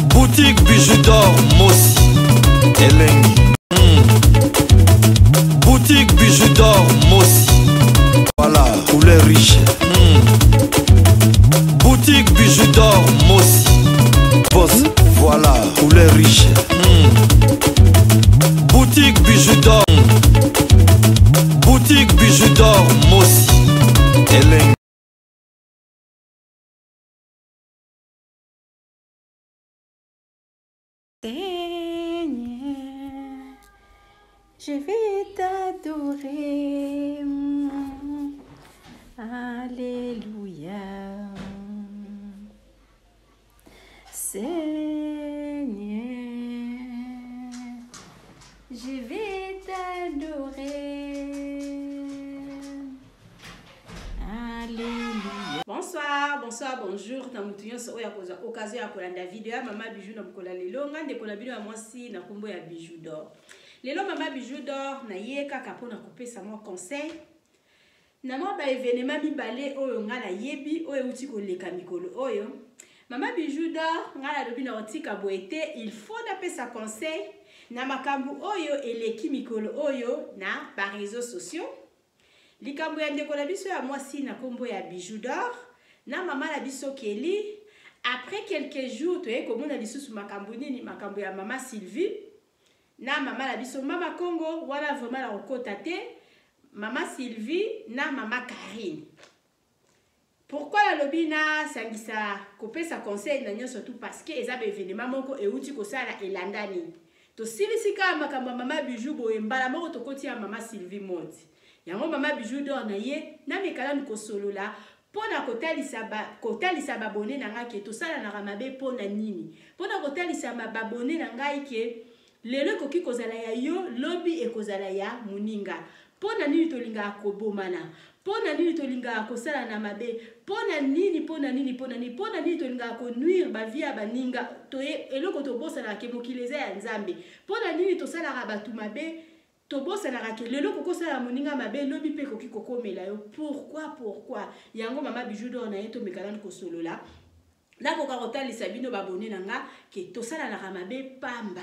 Boutique bijoux d'or Mossi Elengi. Boutique bijoux d'or Mossi. Voilà, couleur riche. Boutique bijoux d'or Mossi. Boss, voilà, couleur riche. Boutique bijoux d'or. Boutique bijoux d'or Mossi Elengi. Seigneur, je vais t'adorer. Alléluia. Seigneur, je vais t'adorer. Alléluia. Bonsoir, bonjour. Na mutunyo so ya koza occasion ya kolanda video ya mama bijou na mukola lelo ngande kola bino ya mwasi na kombo ya bijou d'or. Lelo mama bijou d'or na yeka kapona kopesa mo conseil. Na mo ba événement mibale oyo nga na yebi oyo uti koleka mikolo oyo. Mama bijou d'or nga na lobi na otika boete il faut na pesa conseil na makambu oyo eleki mikolo oyo na ba réseaux sociaux. Likambo ya ndeko na biso ya mwasi na kombo ya bijou d'or na mama na biso Kelly. Après quelques jours toye komona lisusu makambo nini makambo ya mama Sylvie na mama na biso mama Congo wala vraiment la okota te mama Sylvie na mama Karine. Pourquoi la lobby na sangisa kopesa conseil na nyo surtout parce que eza événement moko euti kosala elandani to silisika makambo mama bijou boye mbala moko tokoti ya mama Sylvie moti yango mama bijou d'or na ye na mekala nkosolola pona kotalisa babone na ngai ke tosala na ramabe pona nini pona kotalisa babone na ngai ke lelo koki kozala ya yo lobi ekozala ya muninga pona nini tolinga kobomana pona nini tolinga kosala na mabe pona nini tolinga ko nuire ba via baninga toye eloko tobosa na ke mokileza ya nzambe pona nini tosala batu mabe tobosa na rake lelo kokosala moninga mabe lobi pe koki kokomela yo pourquoi yango mama bijou d'or na yeto mekala ko solola na kokarotalisa bino babone nanga ke tosala na ramabe pamba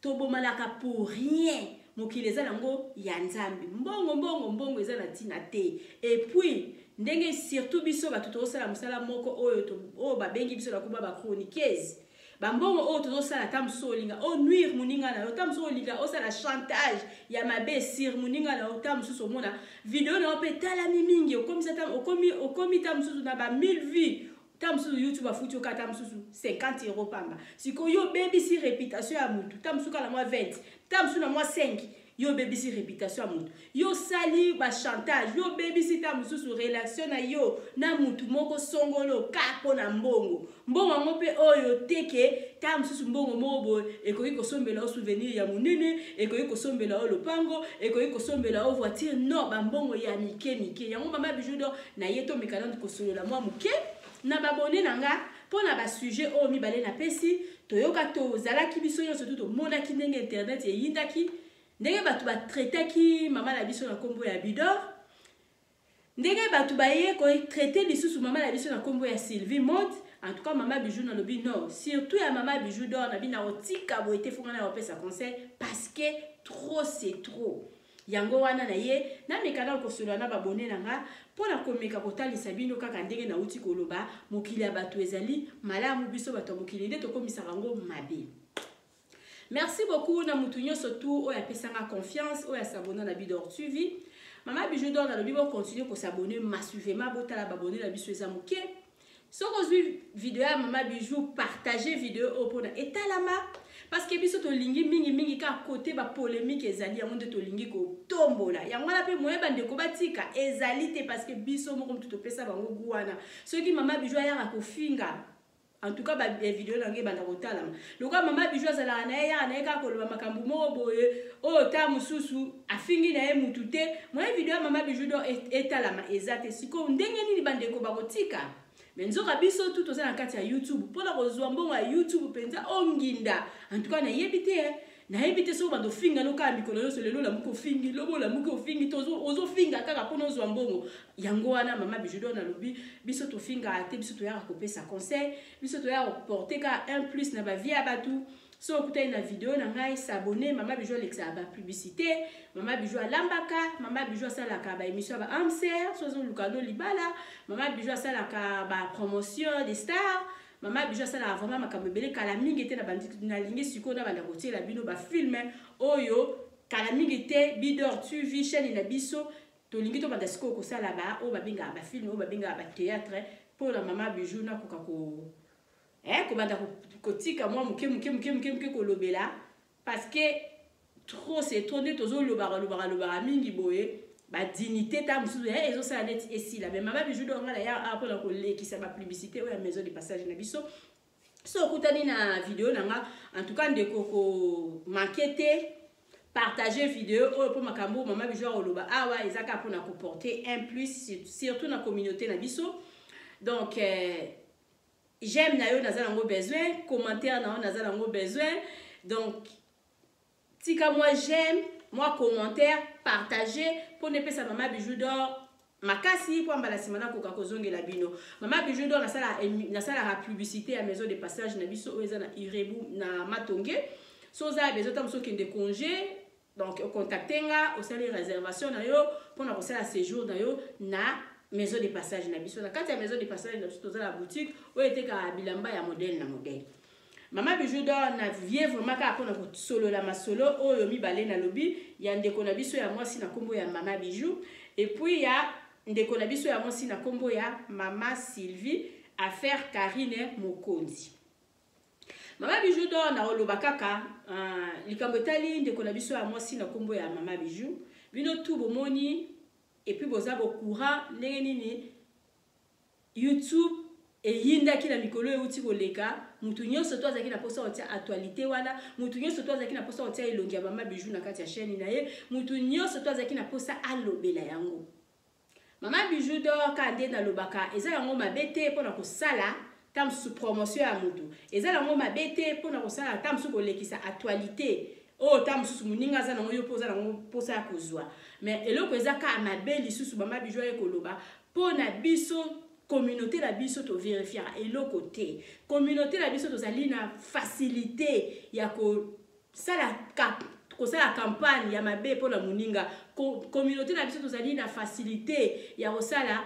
tobomalaka pour rien mokileza nango ya nzambe mbongo eza na tina te et puis ndenge surtout biso batu tosala musala moko oyo babengi biso na kuba ba chroniqueuse bambongo oyo tozosala tamso olinga o nuire muninga na yo tamso olinga osala chantage ya mabe sir muninga na yo tamso omona video na ope talami mingi okomi tamso na ba 1000 vues tamso YouTube afuti okata tamso 50 € pamba siko yo baby si réputation ya mutu tamso kala moi 20 tamso na moi 5 yo baby si réputation ya mutu yo sali ba chantage yo baby si tamso sur relation na yo na mutu moko songolo kapo na mbongo ngope oyo teke tamso mbongo mobo ekoki kosombela o souvenir ya munene ekoki kosombela o lopango ekoki kosombela o voiture no ba mbongo ya mike yango mama bijou d'or na yeto mikala kosolola moi muke na babone nanga pona ba sujet o mibale na pesi toyoka to zalaki biso yo surtout to monaki ndenge internet eyindaki ndenge batu ba traitaki mama la biso na kombo ya Bidor ndenge batu ba ye ko traiter lisusu mama la biso na kombo ya Sylvie Mode en tout cas mama bijou na lobi non surtout ya mama bijou d'or na bina otika bo ete fonga na opesa conseil parce que trop c'est trop yango wana na ye na mekana ko solo na babone nanga pona komeka kotalisa bino kaka ndenge na uti koloba mokili ya batu ezali malamu biso bato mokili nde to komisa rango mabe. Merci beaucoup na mutunyo surtout oya pesanga confiance oya s'abonner na Bidor TV mama bijou d'or na lobi bo continuer ko s'abonner massivement botala babone na biso eza moke soko zwi video ya mama bijou partager video opona etalama parce que biso to lingi mingi ka côté ba polémique ezali yango nde to lingi ko tombola yango la pe moyeba ndeko batika ezali te parce que biso moko mtu to pesa bango guana soki mama bijou ya ko finga en tout cas ba vidéo nange banda kotala loka mama bijou azala na ka koloba makambu moko boye o ta mususu afingi na ye mutu te moye video ya mama bijou do etalama ezate siko ndenge nini bandeko bakotika menzoka biso tout osana kati ya YouTube pona kozwa mbongo ya YouTube penza onginda en tout cas na yebite na éviter so bando finga no ka mikolo yo lelo la muko fingi lobo la muko fingi tozo ozo finga kaka pono zo mbongo yango wana mama Bijou na lobi biso to finga ate biso to ya kopesa conseil biso to ya porter ka un plus na ba vie abatu so kutai na video na ngai s'abonner mama Bijou lexa ba publicité mama Bijou lambaka mama Bijou sala ka ba émission ba amser so zo lukano libala mama Bijou sala ka ba promotion des stars mama Bijou sala vraiment makambo belé kala mingi te na bandi na lingi siko na banda kotie la bino ba film oyo kala mingi te bidor tu vi chaîne na biso to lingi to banda siko ko sala ba o ba binga ba film o ba binga ba théâtre pour la mama Bijou na ko kako ko banda ko tika moi muke ko lobela parce que trop c'est trop net tozo lobara mingi boye ba dignité ta mususu ezo sala net esi la mais mama Bijou do ngala ya après la ko lekisa ba publicité ou ya maison de passage na biso so kutani na vidéo nanga en tout cas ndeko ko maqueter partager vidéo pour makambo mama Bijou oloba awa ezaka pour na ko porter un plus surtout na communauté na biso donc j'aime na yo nazala ngo besoin commentaire na yo nazala ngo besoin donc tika moi j'aime moi commentaire partager pour ne pas sa mama Bijou d'or makasi pour mbala simana ko kakozonge la bino mama Bijou d'or na sala la publicité à maison de passage na biso oza na Irebu na Matonge so za besoin tam so kende congé donc contactenga au sala réservation na yo pour na ko sala séjour na yo na maison de passage na biso na kati ya maison de passage na biso toza la boutique oyo eteka bilamba ya modèle na modèle mama Bijou d'or na vie vraiment ka pona ko solo la masolo oyo mibale na lobi ya ndeko na biso ya mwasi na kombo ya mama Bijou et puis ya ndeko na biso ya mwasi na kombo ya mama Sylvie affaire Karine Mokonzi mama Bijou d'or na oloba kaka likambo tali ndeko na biso ya mwasi na kombo ya mama Bijou bino tout bomoni et puis boza bo courant ndenge nini YouTube et yinda ki na mikolo euti koleka mutu nyonso to azaki na posa otia actualité wana mutu nyonso to azaki na posa otia elongi ya mama Bijou na kati ya chaîne na ye mutu nyonso to azaki na posa alobela yango mama Bijou d'or ka nde na lobaka eza yango mabete pona ko sala tam sous promotion ya mutu eza yango mabete pona ko sala tam sous kolekisa actualité oh tam susu muninga za nango yo poza nango posa ya kozwa mais eloko ezaka mabeli susu mama Bijou ya koloba pona biso communauté la biso to vérifier eloko te communauté la biso to zali na facilité ya ko sala campagne ya mabe pona muninga communauté la biso to zali na facilité ya ko sala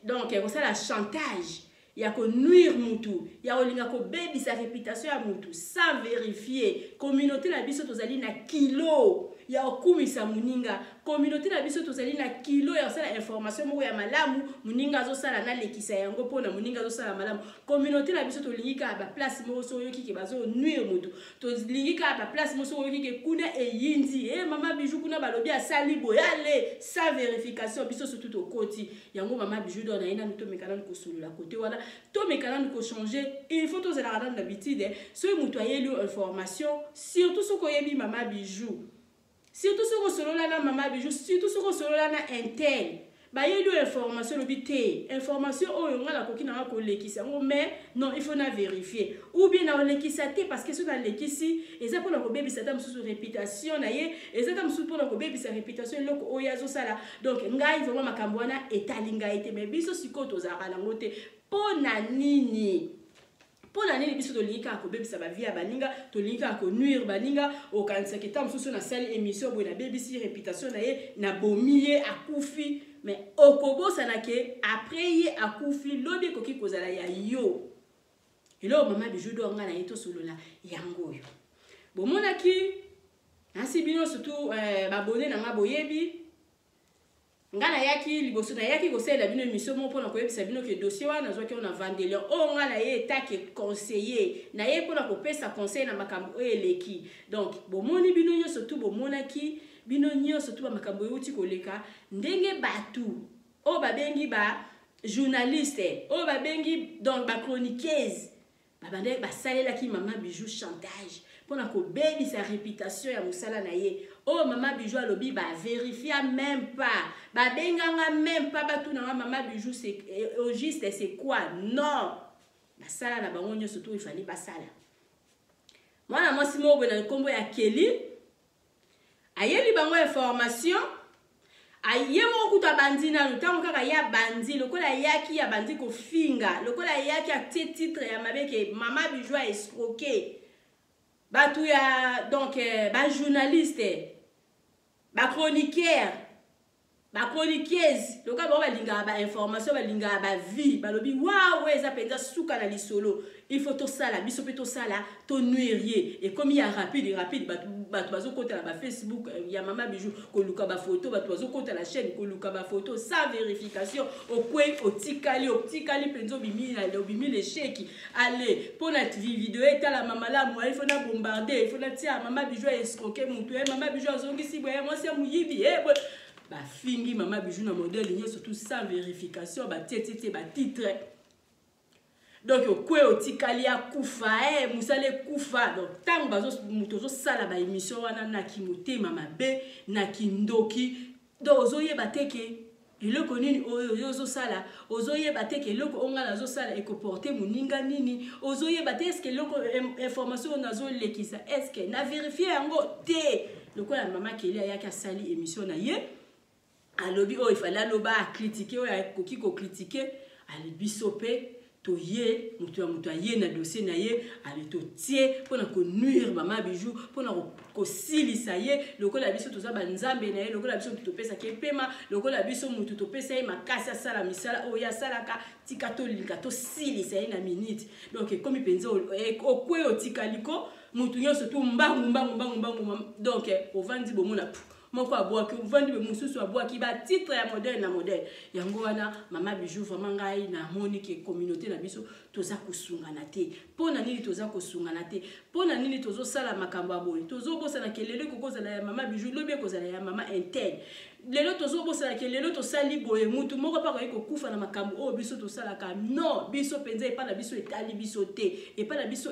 donc ya ko sala chantage ya ko nuire mutu ya olinga ko baby sa réputation ya mutu sans vérifier communauté la biso tozali na kilo ya okumisa muninga communauté la biso tozali na kilo ya sala information moko ya malamu muninga zo sala na lekisa yango pona muninga zo sala malamu communauté la biso tolingika ba place moko so yoki ke bazo nuire mutu tolingika ba place moko so yoki ke kuna eyindi mama Bijou kuna balobi asali boyale sans vérification biso surtout to koti yango mama Bijou do na ina to mekana ko sulula côté wana to mekana ko changer il faut to zela dans d'habitude so mutu ayeli information surtout so ko yebi mama Bijou surtout ce que solola na mama Bijou surtout ce que solola na intel ba yelo information lobité information oyo ngala koki na ko lekisa ngo mais non il faut na vérifier ou bien na lekisa te parce que ce na lekisi eza pour na ko baby sa tam sous réputation na ye eza tam sous pour na ko baby sa réputation loko oyazo sala donc ngai vraiment makambo wana etalinga ete mais biso sikoto za kala ngote pona nini pona nini biso tolingika ko bebisa ba vie baninga tolingika ko nuire baninga o kanisa kita msusu na salle émission bo na BBC réputation na ye na bomiye akufi mais okobosa na ke après ye akufi lobi koki kozala ya yo ilo mama Bijou do nga na yeto solola yango yo bomona ki nasi bino surtout babone na nga boyebi ngana yaki liboso na yaki kosela bino émission mo pona ko yebisa bino ke dossier wana zwa ke on a vandele o ngana ye take conseiller na ye pona ko pesa conseil na makambo eleki donc bomoni bino nyo surtout bomona ki bino nyo surtout ba makambo yuti koleka ndenge batu o babengi ba journaliste o babengi donc ba chroniqueuse babande ba salela ki mama Bijou chantage pona ko baby sa réputation ya musala na ye oh mama Bijou alobi ba vérifier même pas ba benganga même pas ba tout na mama Bijou c'est au juste c'est quoi non ba sala na bango nyo surtout il fallait ba sala mwana mwasi moko na kombo ya Kelly ayeli bango information aye moko kuta bandi nanu tango kaka ya bandi lokola yaki ya bandi kofinga lokola yaki atie titre ya mabeke Mama Bijou a escroqué batu ya donc ba journaliste ba chroniqueur ba chroniqueuse lokola ba linga ba information ba linga ba vie ba lobi waouh eza penza suka na lisolo il faut to sala biso pe to sala to nuirier et comme il y a rapide batu bazo kota ba Facebook ya Mama Bijou ko luka ba photo batu bazo kota la chaîne ko luka ba photo sans vérification au kwe otikali penzo bimi na bimi les chèques allez pour notre vidéo eta la mama la moi il faut na bombarder il faut na tia Mama Bijou escroquer mutu Mama Bijou azongi si boya moi c'est muyibi ba fingi Mama Bijou na modèle ligne surtout sans vérification ba tete ba titre donc okwe otikali akufa musale kufa donc tango bazo mutozo sala ba émission wana na kimotema mabe na kindoki donc ozoyeba teke eloko nini ozo sala ozoyeba teke eloko onga nazo sala ekoporter muninga nini ozoyeba te est-ce que eloko information nazo lekisa est-ce que na vérifier yango te lokola Mama Kelly ayaki asali émission na ye alobi il fallait aloba critiquer koki ko critiquer ali bisope to ye mutu ye na dossier na ye ali to tie pona ko nuire Mama Bijou pona ko silisa ye lokola biso toza ba nzambe na ye lokola biso to pesa ke pema lokola biso mutu to pesa ye makasa sala misala ya salaka tika to linga to silisa ye na minute donc comme penzo okwe otikaliko mutu nyonso to mbangu donc ovandi bomona moko abwaki uvandi be mususu abwaki ba titre ya modèle na modèle yango wana Mama Bijou vraiment ngai na moni ke communauté na biso toza kusungana te pona nini toza kusungana te pona nini tozo sala makambo aboyi tozo bosa na kelele kokozala ya Mama Bijou lobe kozala ya mama intel lelo tozo bosa na kelele to sali boye mutu moko pa ko kufa na makambo o biso to sala ka non biso penza epa na biso etali biso te epa na biso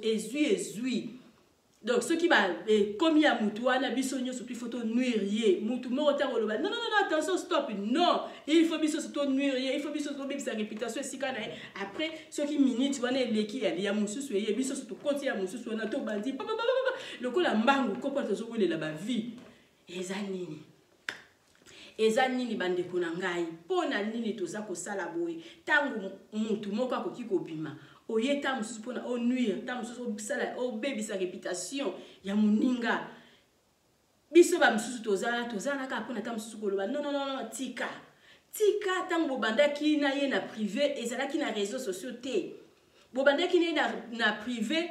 ezui donc ce qui va comme ya mutu wana biso nyo surtout il faut to nuirier mutu moko tango loba non attention stop non il faut biso to nuirier il faut biso to bibisa réputation sika na après ce qui minute wana eleki ya mususu ye biso to konti ya mususu wana to bandi lokola mbangu ko porte zo welela ba vie eza nini bandeko na ngai pona nini toza kosala boye tango mutu moko akoki kobima oye ta mususu pona o nuire ta mususu obisala o bebisa réputation ya muninga biso ba mususu toza na ka pona ta mususu koloba non tika tango bobandaki na ye na privé ezalaki na réseaux sociaux te bobandaki na privé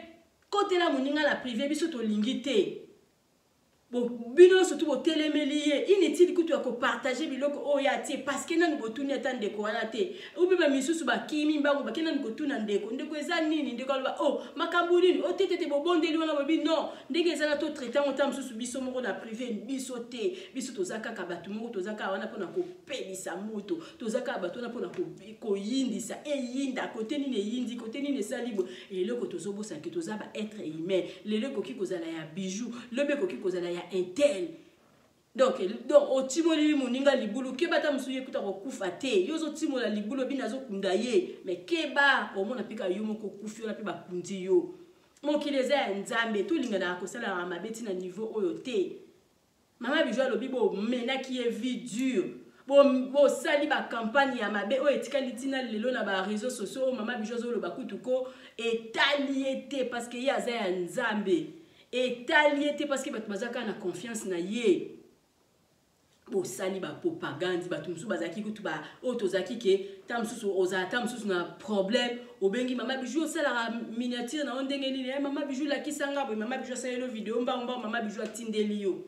côté la muninga na privé biso to lingi te bino surtout au télémélier inutile que tu as partager biloko o ya tie parce que nan botuni atande ko wana te ubi ba misusu ba kimi mbango ba kenan ko tuna ndeko eza nini ndeko ba makambu nini o tete bobondeli wana bobi non ndenge ezala to traiter on tam susu biso moko na privé biso te biso tozaka ka batu moko tozaka wana pona ko pelisa moto tozaka batu na pona ko yindisa yinda côté nini yindi côté nini salibo et loko tozobosa ke tozaba être humain leleko ki kozala ya bijou lobeko ki kozala ya intel donc otimoli muninga libulu keba musuye kuta ko kufa te yozo timola libulu binazo kunda ye mais keba omona pika yo moko kufi ona pe ba kundi yo mokileza nzambe to linga na ko sala mabeti na niveau oyo te Mama Bijou alobi bo mena ki e vie dure bo sali ba campagne ya mabe o etikali tina lelo na ba réseaux sociaux Mama Bijou zo lo bakutuko etaliete parce que ya za ya nzambe etaliete parce que bat bazaka na confiance na ye bo sali ba propagande ba tumsu bazaki kutu ba otozaki ke tamsusu oza tamsusu na problème obengi Mama Bijou sala miniature na ondenge nini Mama Bijou la kisanga bo Mama Bijou sala vidéo mba Mama Bijou atindeli yo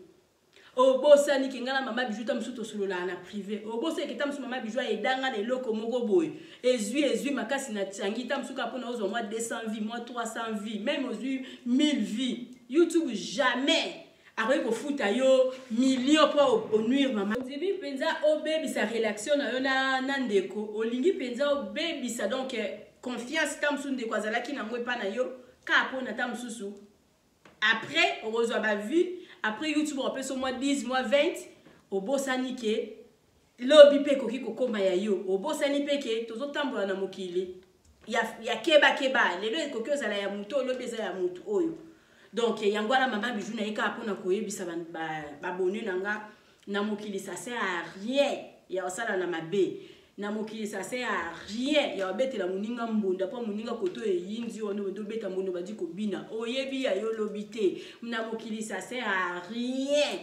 obosa ni kingana Mama Bijou tamsusu to solola na privé obosa ke tamsusu Mama Bijou edanga na eloko moko boy ezui makasi na tsangi tamsusu ka pona ozo moi 200 vies moi 300 vies même ozui 1000 vies YouTube jamais après ko futa yo millions pour nuire Mama Zibi penza o baby sa réaction na yo na ndeko olingi penza o baby sa donc confiance tamsusu ndeko azalaki na ngwe pa na yo ka pona tamsusu après on reçoit ba vie après YouTube on peut sur moi 10 mois 20 au bosani ke lobby pe koki kokoma ya yo au bosani pe ke tozo tambola na mokili ya keba lelo koki ozala ya muto lobby za ya mutu oyo donc yango wana mama bijou na yeka pona koyebisa ba bonne nanga na mokili ça sert à rien ya osala na mabe na mokili ça sert à rien ya obetela muninga mbunda pa muninga koto eyinzi ono do beta mbono badi kobina oyebi ya yo lobité na mokili ça sert à rien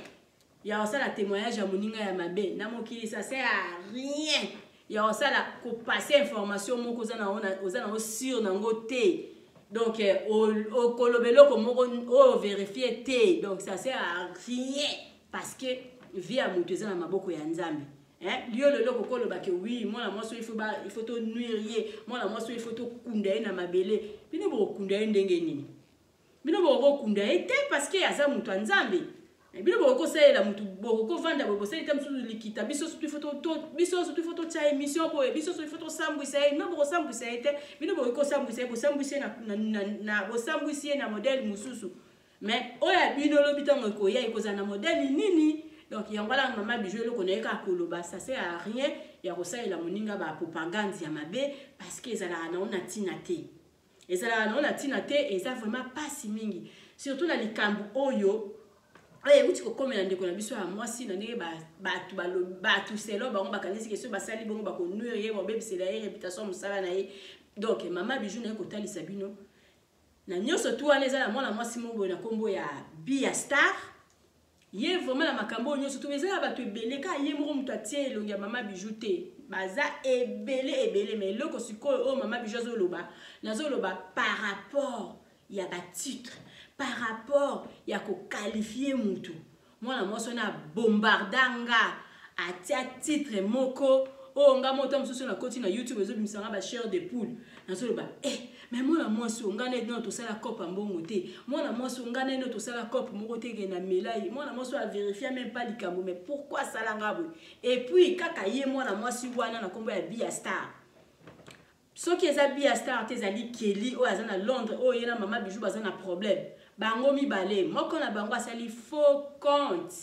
ya osala témoignage ya muninga ya mabe na mokili ça sert à rien ya osala ko passer information moko ozana o sur nango te donc au kolobelo ko moko o vérifier te donc ça sert à rien parce que vie à mutu ezana maboko ya nzambe liyo lelo kokoloba ke oui moi la moso il faut to nuire moi la moso il faut to kunda na mabele bino bo kunda ndenge nini bino bo kunda te parce que aza mutu nzambe bino bo ko sala mutu bo ko vanda bo sala tam su likita biso surtout photo cha émission bo biso surtout photo sambwisa no bo sambwisa te bino bo ko sambwisa na bo sambwisa na modèle mususu mais oya bino lobitango ko ya ikoza na modèle nini. Donc il y a voilà maman bijou le connaît ka koloba ça sert à rien ya ko ça la moninga ba propagande ya mabe parce que ezala na ona tinate et ça vraiment pas si mingi surtout na likambu oyo uti ko komela ndeko na biso ya mwasi na ndenge batu selo bango bakanisi question basali bongo ba ko nuire ba bebisela réputation musala na ye donc maman bijou na ko talisa bino na nyoso tu wana ezala mwana mwasi mo na kombo ya Bia Star. Yé vraiment la makambo nyo surtout ezala batu ebele ka yé moko mutu atie elongi ya mama bijou te baza ebele mais loko sikoyo o mama bijou azoloba nazoloba par rapport ya ba titre par rapport ya ko qualifier mutu mwana moso na bombardanga atia titre moko o nga moto mususu na koti na YouTube ezobimisanga ba chair de poule nazoloba mais mwana mwasi ongana eno to sala kopa mbongo te mwana mwasi ongana eno to sala kopa moko te gena melai mwana mwasi a vérifier même pas likambo mais pourquoi sala ngabo et puis kaka ye mwana mwasi wana na kombo ya Bia Star soki eza Bia Star te zali Kelly o azana Londres o yena mama bijou bazana problème bango mibale moko na bango asali faux compte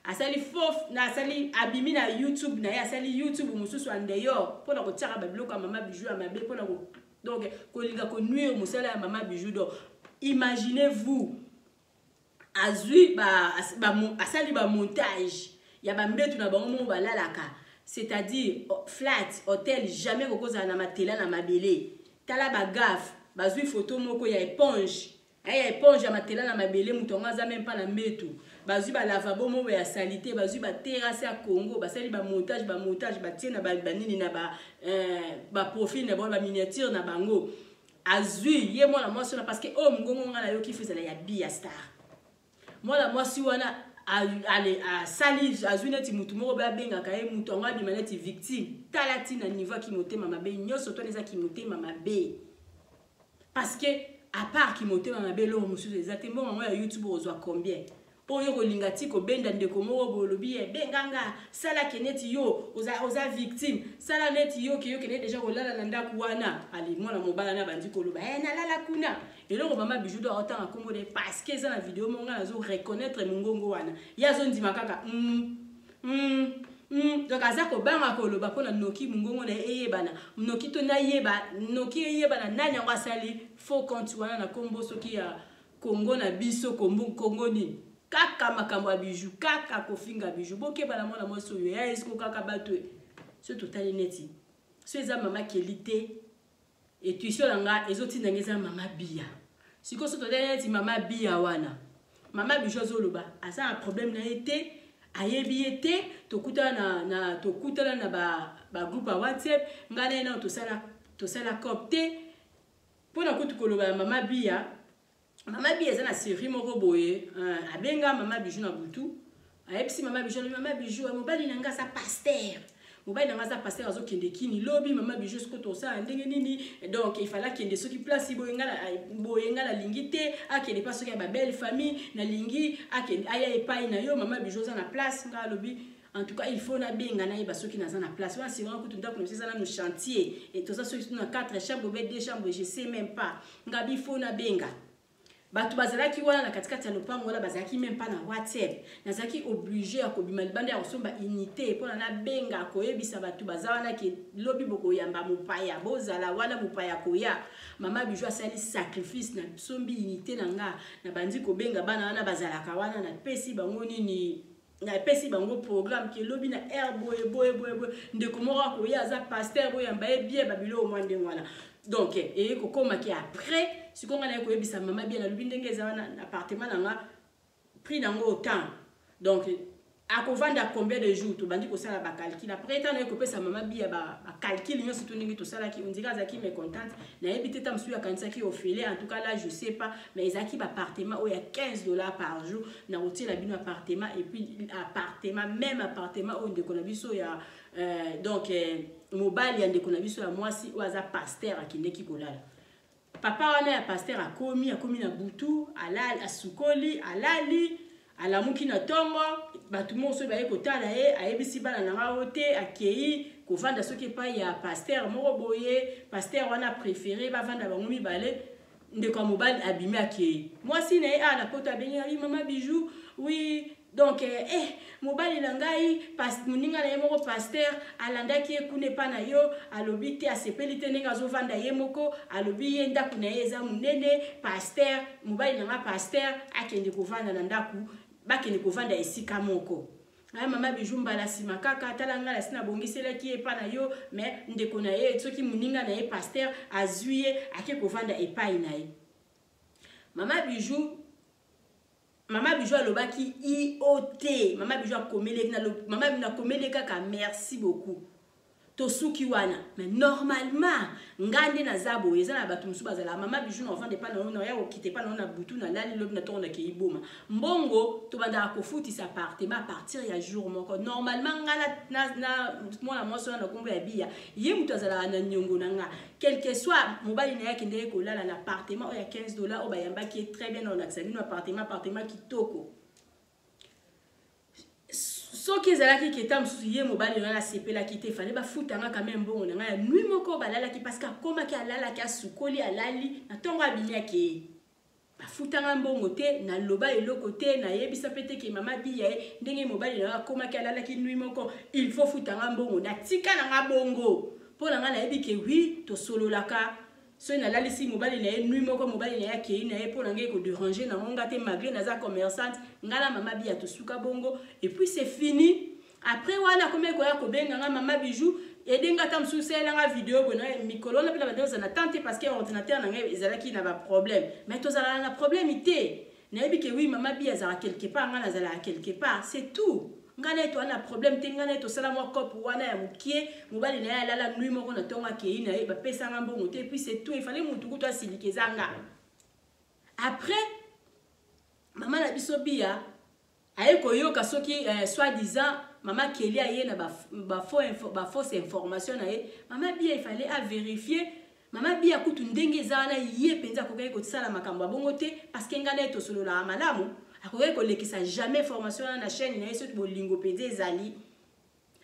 asali faux na asali abimi na YouTube na ya asali YouTube mususu andeyo pona ko tsaka babiloko mama bijou ya mabe pona ko donc kolinga ko nuire musala ya mama bijou do imaginez-vous azui asali ba montage ya ba mbetu na bango mo balalaka c'est-à-dire flat hôtel jamais kokoza na matela na mabele tala ba gaffe bazui photo moko ya éponge ya matela na mabele mutonga za même pas na mbetu bazui ba lavabo mo ya salité bazui ba terrasse ya Congo basali ba montage batie na ba nini na ba profil na ba miniature na bango azui ye mwana mwasi na parce que mungongo ngana yo kifisa ya Bia Star mwana mwasi wana sali azui neti mutu moko ba benga ka ye mutu anga bi maneti victime talati na niveau ki motema mabe nyoso to neza ki motema mabe parce que à part ki motema mabe lo mususu exactement mwa ya YouTube ozwa combien oyo kolinga ti ko benda ndeko moko bolobi benganga sala keneti yo oza victime sala neti yo ke déjà kolala na ndaku wana ali mwana mobala na bandi koloba na lala kuna eloko mama bijou do otanga kombo de parce que za na vidéo monga nazo reconnaître mongongo wana yazo ndima kaka donc aza ko banga koloba pona noki mongongo na eyebana noki to na yeba noki eyebana nani yango asali faux compte wana na kombo soki ya Congo na biso Congo ni kaka makambo ya bijou kaka kofinga bijou boke bana mwana mwasi oyo ya esko kaka bato so total neti so eza mama kelite et tu so langa ezotinda ngeza mama Bia siko so total neti mama Bia wana mama bijou zoloba asa un problème na été ayebi été tokutana na ba groupe ya WhatsApp ngana na to sala copte pona kutu koloba mama Bia eza na série moko boye abenga mama bijou na butu ayepsi mama bijou mobali na nga sa pasteur azo kende kini lobi mama bijou sko to sa ndenge nini donc il fallait kende soki place boyenga la lingite akende pas soki ba belle famille na lingi akende aya epai na yo mama bijou za na place nga lobi en tout cas il faut na benga na yeba soki na za na place wana c'est vraiment que tout ndako ça na chantier et tout ça soki na 4 chambres ou 2 chambres je sais même pas ngabi faut na benga Batu bazalaki wana na katikati ya lopango wala bazalaki même pas na WhatsApp. Nazaki obligé à kobima libanda ya kosomba unité pona na benga koyebisa batu bazawana ki lobi boko yamba mupaya bozala wana mupaya koya. Mama Bijou asali sacrifice na sombi unité nanga na bandi ko benga bana wana bazalaka wana na pesi bango nini na pesi bango programme ki lobi na air boy ndeko moko koya za pasteur boy yamba e bien babilo au moins ndengwana. Donc et kokoma ki après si on a koyebisa mama bien na lobi ndenge za wana appartement nanga prix nango autant. Donc à kovanda combien de jours to bandi ko sala ba calcul après tant na ko pesa mama bien ba calcul nyo surtout ningi to sala ki ondika zaki me contente na ebité tam suya kanisa ki ofele en tout cas là je sais pas mais ezaki ba appartement où il y a $15 par jour na hôtel la bino appartement et puis appartement même appartement où ndeko na biso ya donc mobile ya ndeko na biso ya mwasi ou aza pasteur akindeki kolala papa wana ya pasteur akomi na butu alali asukoli alali alamuki na tongo batu moso baye kotala ye ayebisi bana nanga ote akei kovanda soki pa ya pasteur moko boye pasteur wana préféré bavanda bango mibale ndeko mobile abimi akei mwasi na ye ala kota bengi mama Bijou oui donc mobile na ngai pas muninga na ye moko pasteur alandaki ekune pa na yo alobi te asepeli te ndenge azovanda ye moko alobi ye ndaku na ye eza munene pasteur mobile na nga pasteur akende kovanda na ndaku bakende kovanda esika moko. Ay mama Bijou mbala sima kaka talanga la sina bongisela ki epa na yo mais ndeko na ye soki muninga na ye pasteur azuye ake kovanda epai na ye. Mama Bijou alobaki IOT. Mama Bijou akomele na komele kaka merci beaucoup. Tosuki wana mais normalement ngande na zabo eza na batu musu bazala mama Bijou na vende pas na ya okite pas na butu na lali lobi na tonda ke iboma mbongo to banda kofuti sa appartement à partir ya jour moko normalement ngala na mwana moso na kombo ya bia ye mutu azala na nyongo nanga quel que soit mobali na yake ndeko lala na appartement o ya $15 o bayamba qui est très bien on accès na appartement kitoko. So ki ezalaki ki etam susu ye mobali na sepela ki te fallait ba futanga quand même bon na nuit moko balala ki parce que koma ki alala ki asukoli alali na tongo abinya ki ba futanga mbongo te na loba eloko te na yebisa pete ki mama biya ndenge mobali na koma ki alala ki nuit moko il faut futanga mbongo na tika na bongo pona nga na yebi ke oui to solo laka so na lalisi mobali na ye nuit moko mobali na ya ke na ye pona nga ko déranger na ngonga te malgré na za commerçante ngala mama biya to suka bongo et puis c'est fini après wana comme ko ya ko benga nga mama Bijou edenga tam susela nga vidéo bona mikolo na pela badoza na tante parce que ordinateur na nga ezalaki na ba problème mais to zala na problème ité na yebi ke oui mama biya za quelque part nga na zala quelque part c'est tout ngana eto ana problème te ngana eto sala mo cop wana ya mukie mobali na ya lala nuit moko na tonga ke ina e ba pesa ngambo ngote et puis c'est tout il fallait mutu kuto asilikezanga après mama na biso bia ayeko yoka soki soi-disant mama Kelly aye na ba fausse information na ye mama bia il fallait à vérifier mama bia kutu ndenge za na ye penza ko ko tsala makambo bongo te parce que ngana eto solo la malamu akokai ko lekisa jamais formation na chaîne na yeso bolingo pede ezali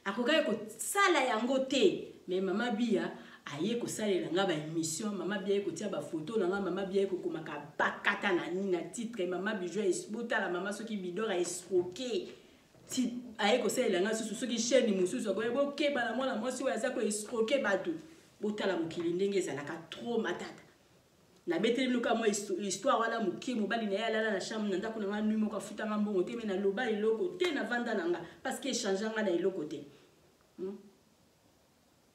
akokai ko sala yango te mais mama bia aye ko salela nga ba émission mama bia ko tia ba photo na nga mama bia ko komaka bakata na ni na titre mama Bijou esbota la mama soki bidora escroquer ti aye ko salela nga susu soki chaîne mususu ko ebo ke bana mwana mwasi wa za ko escroquer bato botala mokili ndenge ezalaka trop matata na beteli luka mo histoire wala mukie mobali na ya lala na chambre na ndako na nuit moko futa mbongo te mais na loba eloko te na vanda nanga parce que changeanga na eloko te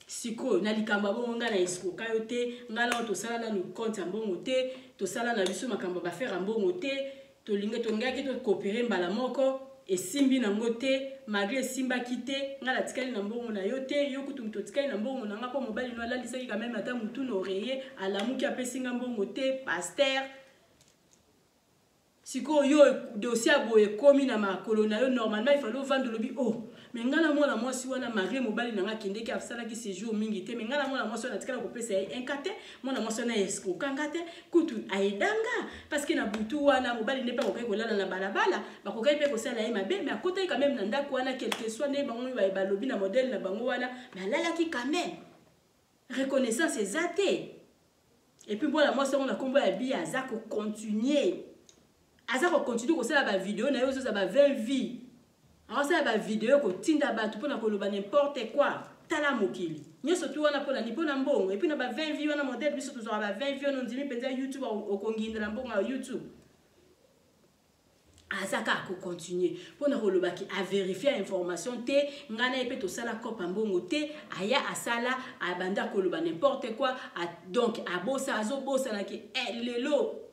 siko na likamba bongo nga na esco kayo te ngala to sala na nu compte mbongo te to sala na biso makamba ba faire mbongo te to linga to ngaki to coopérer mbala moko esimbi na ngote malgré simba kité ngala tikali na mbongo na yo te yo kutu mto tikali na mbongo na ngapo mobali no alali saki quand même ata mutu no oreiller alamuki apesinga mbongo te pasteur siko yo dossier boye komi na makolo na yo normalement il fallait vendre lobi oh mais ngala mwana mwasi wana mari mobali na ngakende ki afsala ki séjour mingi te mais ngala mwana mwasi wana tikala ko pesa enkate mwana mwasi wana esco kangate kutu aidanga parce que na butu wana mobali ne pa ko ko lala na balabala ba ko kai pe ko sala ye mabe mais akota quand même na ndako wana quelque soit ne bango ba lobi na modèle na bango wana mais lala ki quand même reconnaissance ezate Et puis voilà, moi, c'est on a combo à bi, à ça continuer. À ça continuer, qu'on sait la vidéo, na yo, ça va 20 vies. Alors, ça va vidéo, qu'on tinda ba, tout pour n'importe quoi. Tala mokili. Nous surtout on a pour la nipo na mbongo. Et puis on a 20 vies, on a modèle, puis surtout on a 20 vies, on dit mais YouTube au Congo, na mbongo à YouTube. Azaka ko continuer pour na holobaki à vérifier l'information te ngana epé to sala kopa mbongo te aya asala abanda koloba n'importe quoi donc abosa azobosa na ki lelo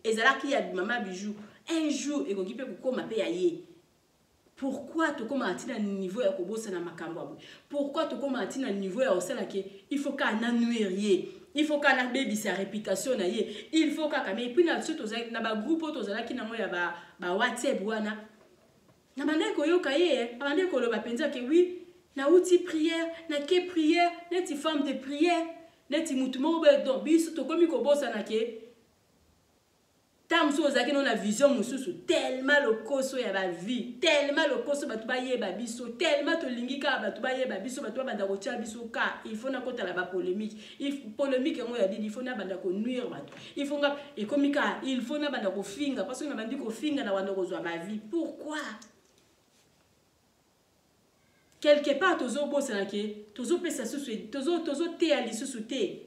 ezala ki ya mama bijou un jour et kokipe kokoma pe ya ye. Pourquoi tu commences à atteindre un niveau ya kobosa na makambo? Pourquoi tu commences à atteindre un niveau ya osala ki il faut qu'à nanuerier. Il faut qu'on ait baby sa réputation na ye. Il faut qu'on ait puis na surtout na ba groupe to zala ki na mo ya ba WhatsApp wana. Na bande ko yo kaye, bande ko lo ba penza ke oui, na outil prière, na ke prière, na ti forme de prière, na ti mutumo ba donc biso to komi ko bosa na ke. Tam so zaki no na vision mususu tellement le koso ya ba vie, tellement le koso ba tu ba ye ba biso, tellement to lingika ba tu ba ye ba biso ba tu ba banda ko tia biso ka, il faut na kota la ba polémique. Il polémique ngo ya dit il faut na banda ko nuire ba. Il faut nga et komika, il faut na banda ko finga parce que na bandi ko finga na wanda ko zo ba vie. Pourquoi? Quelque part tozo bossa na ke, tozo pesa susu, tozo te ali susu te.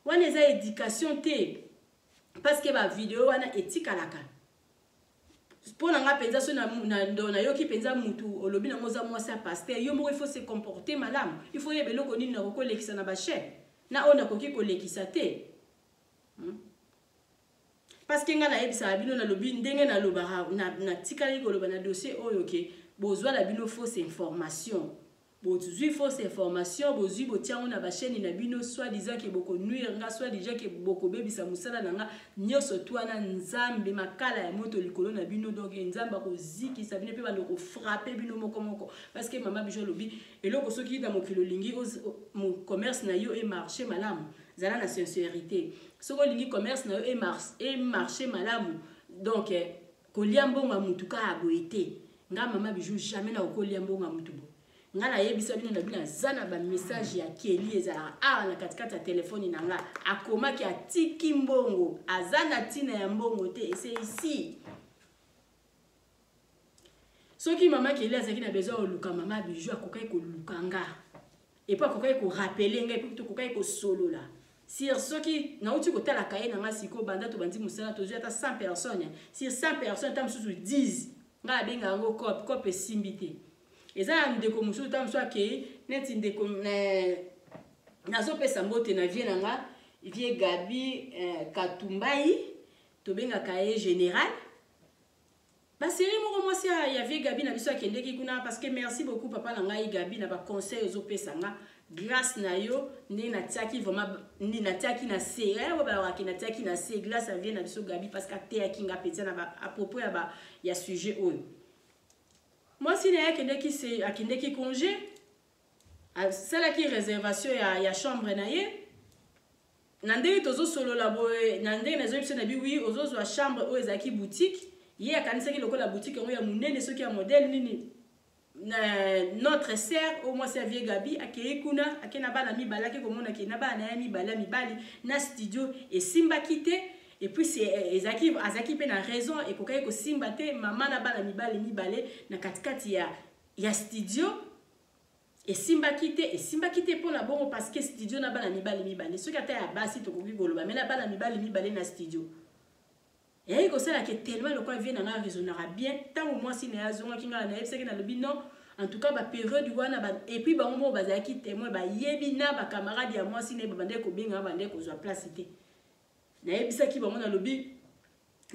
Wana za éducation te. Parce que ma vidéo wana éthique alaka. Pour nga penza so na yo ki penza mutu olobi na ngoza moi ça pasteur yo mo il faut se comporter madame. Il faut yebelo ko nini na ko lekisa na ba chef. Na ona ko ki ko lekisa te. Parce que nga na yebisa bino na lobi ndenge na loba na tikali ko loba na dossier oyo ke bozwa la bino fausse information. Bozui fausse information, bozui botia on a ba chaîne na bino soit disant que boko nuire nga soit déjà que boko bebisa musala nanga nyoso twana nzambe makala ya moto likolo na bino donc nzamba ko ziki sa bino pe ba ko frapper bino moko parce que mama bijo lobi eloko soki dans mokilo lingi mon commerce na yo et marché malamu zala na sincérité soko lingi commerce na yo et marché malamu donc ko liambonga mutuka aboité nga mama bijo jamais na ko liambonga mutubo ngala yebisa bino na bina zana ba message ya Kelly ezala na katikati ya telefoni na nga akoma ki atiki mbongo azana tina ya mbongo te c'est ici soki mama Kelly azaki na besoin oluka mama bijou akokai ko lukanga et pas akokai ko rappeler nga et puis akokai ko solo la sur soki na uti ko tala kaye na nga siko banda to bandi musala to ata 100 personnes sur 100 personnes tam susu 10 nga benga ngo cop simbité. Et ça, ndeko musu tam so ke neti ndeko nazo pesa mbote na vie nanga vie Gabi Katumbai to benga kaye général ba série moko mwasi ya vie Gabi na biso akendeki kuna parce que merci beaucoup papa na ngai Gabi na ba conseil zo pesa nga grâce na yo ndi na tiaki vraiment ndi na tiaki na série wa ba wakina tiaki na série grâce à vie na biso Gabi parce que te akinga petia na ba à propos ya sujet oyo. Moi, si il y a quelqu'un qui congé, c'est là qui réservation ya chambre naie. Nandé tozo solo la boy, nandé nazo yipse na bi oui, ozo zo chambre o ezaki boutique. Yé akanisa ki lokola boutique ngo ya munene soki ya modèle nini. Notre sœur au moins c'est vie Gabi akei kuna akena bana mi balaki komona ki na bana ya mi bala mi bali na studio et simba kité. Et puis c'est azaki pe na raison et kokai ko simbate mama na bala mibale na katikati ya studio et simba kite pour la bongo parce que studio na bala mibale soki ata ya basi to koki goloba mais na bala mibale na studio et ko sala que tellement le quoi vient na raisonnera bien tant au moins si na yazonga kinga na yebseki na lobi non en tout cas ba période wana ba et puis ba mo bazaki témoin ba yebi na ba camarade ya moi si na bande ko benga bande ko zo place té na yebisa ki bango na lobi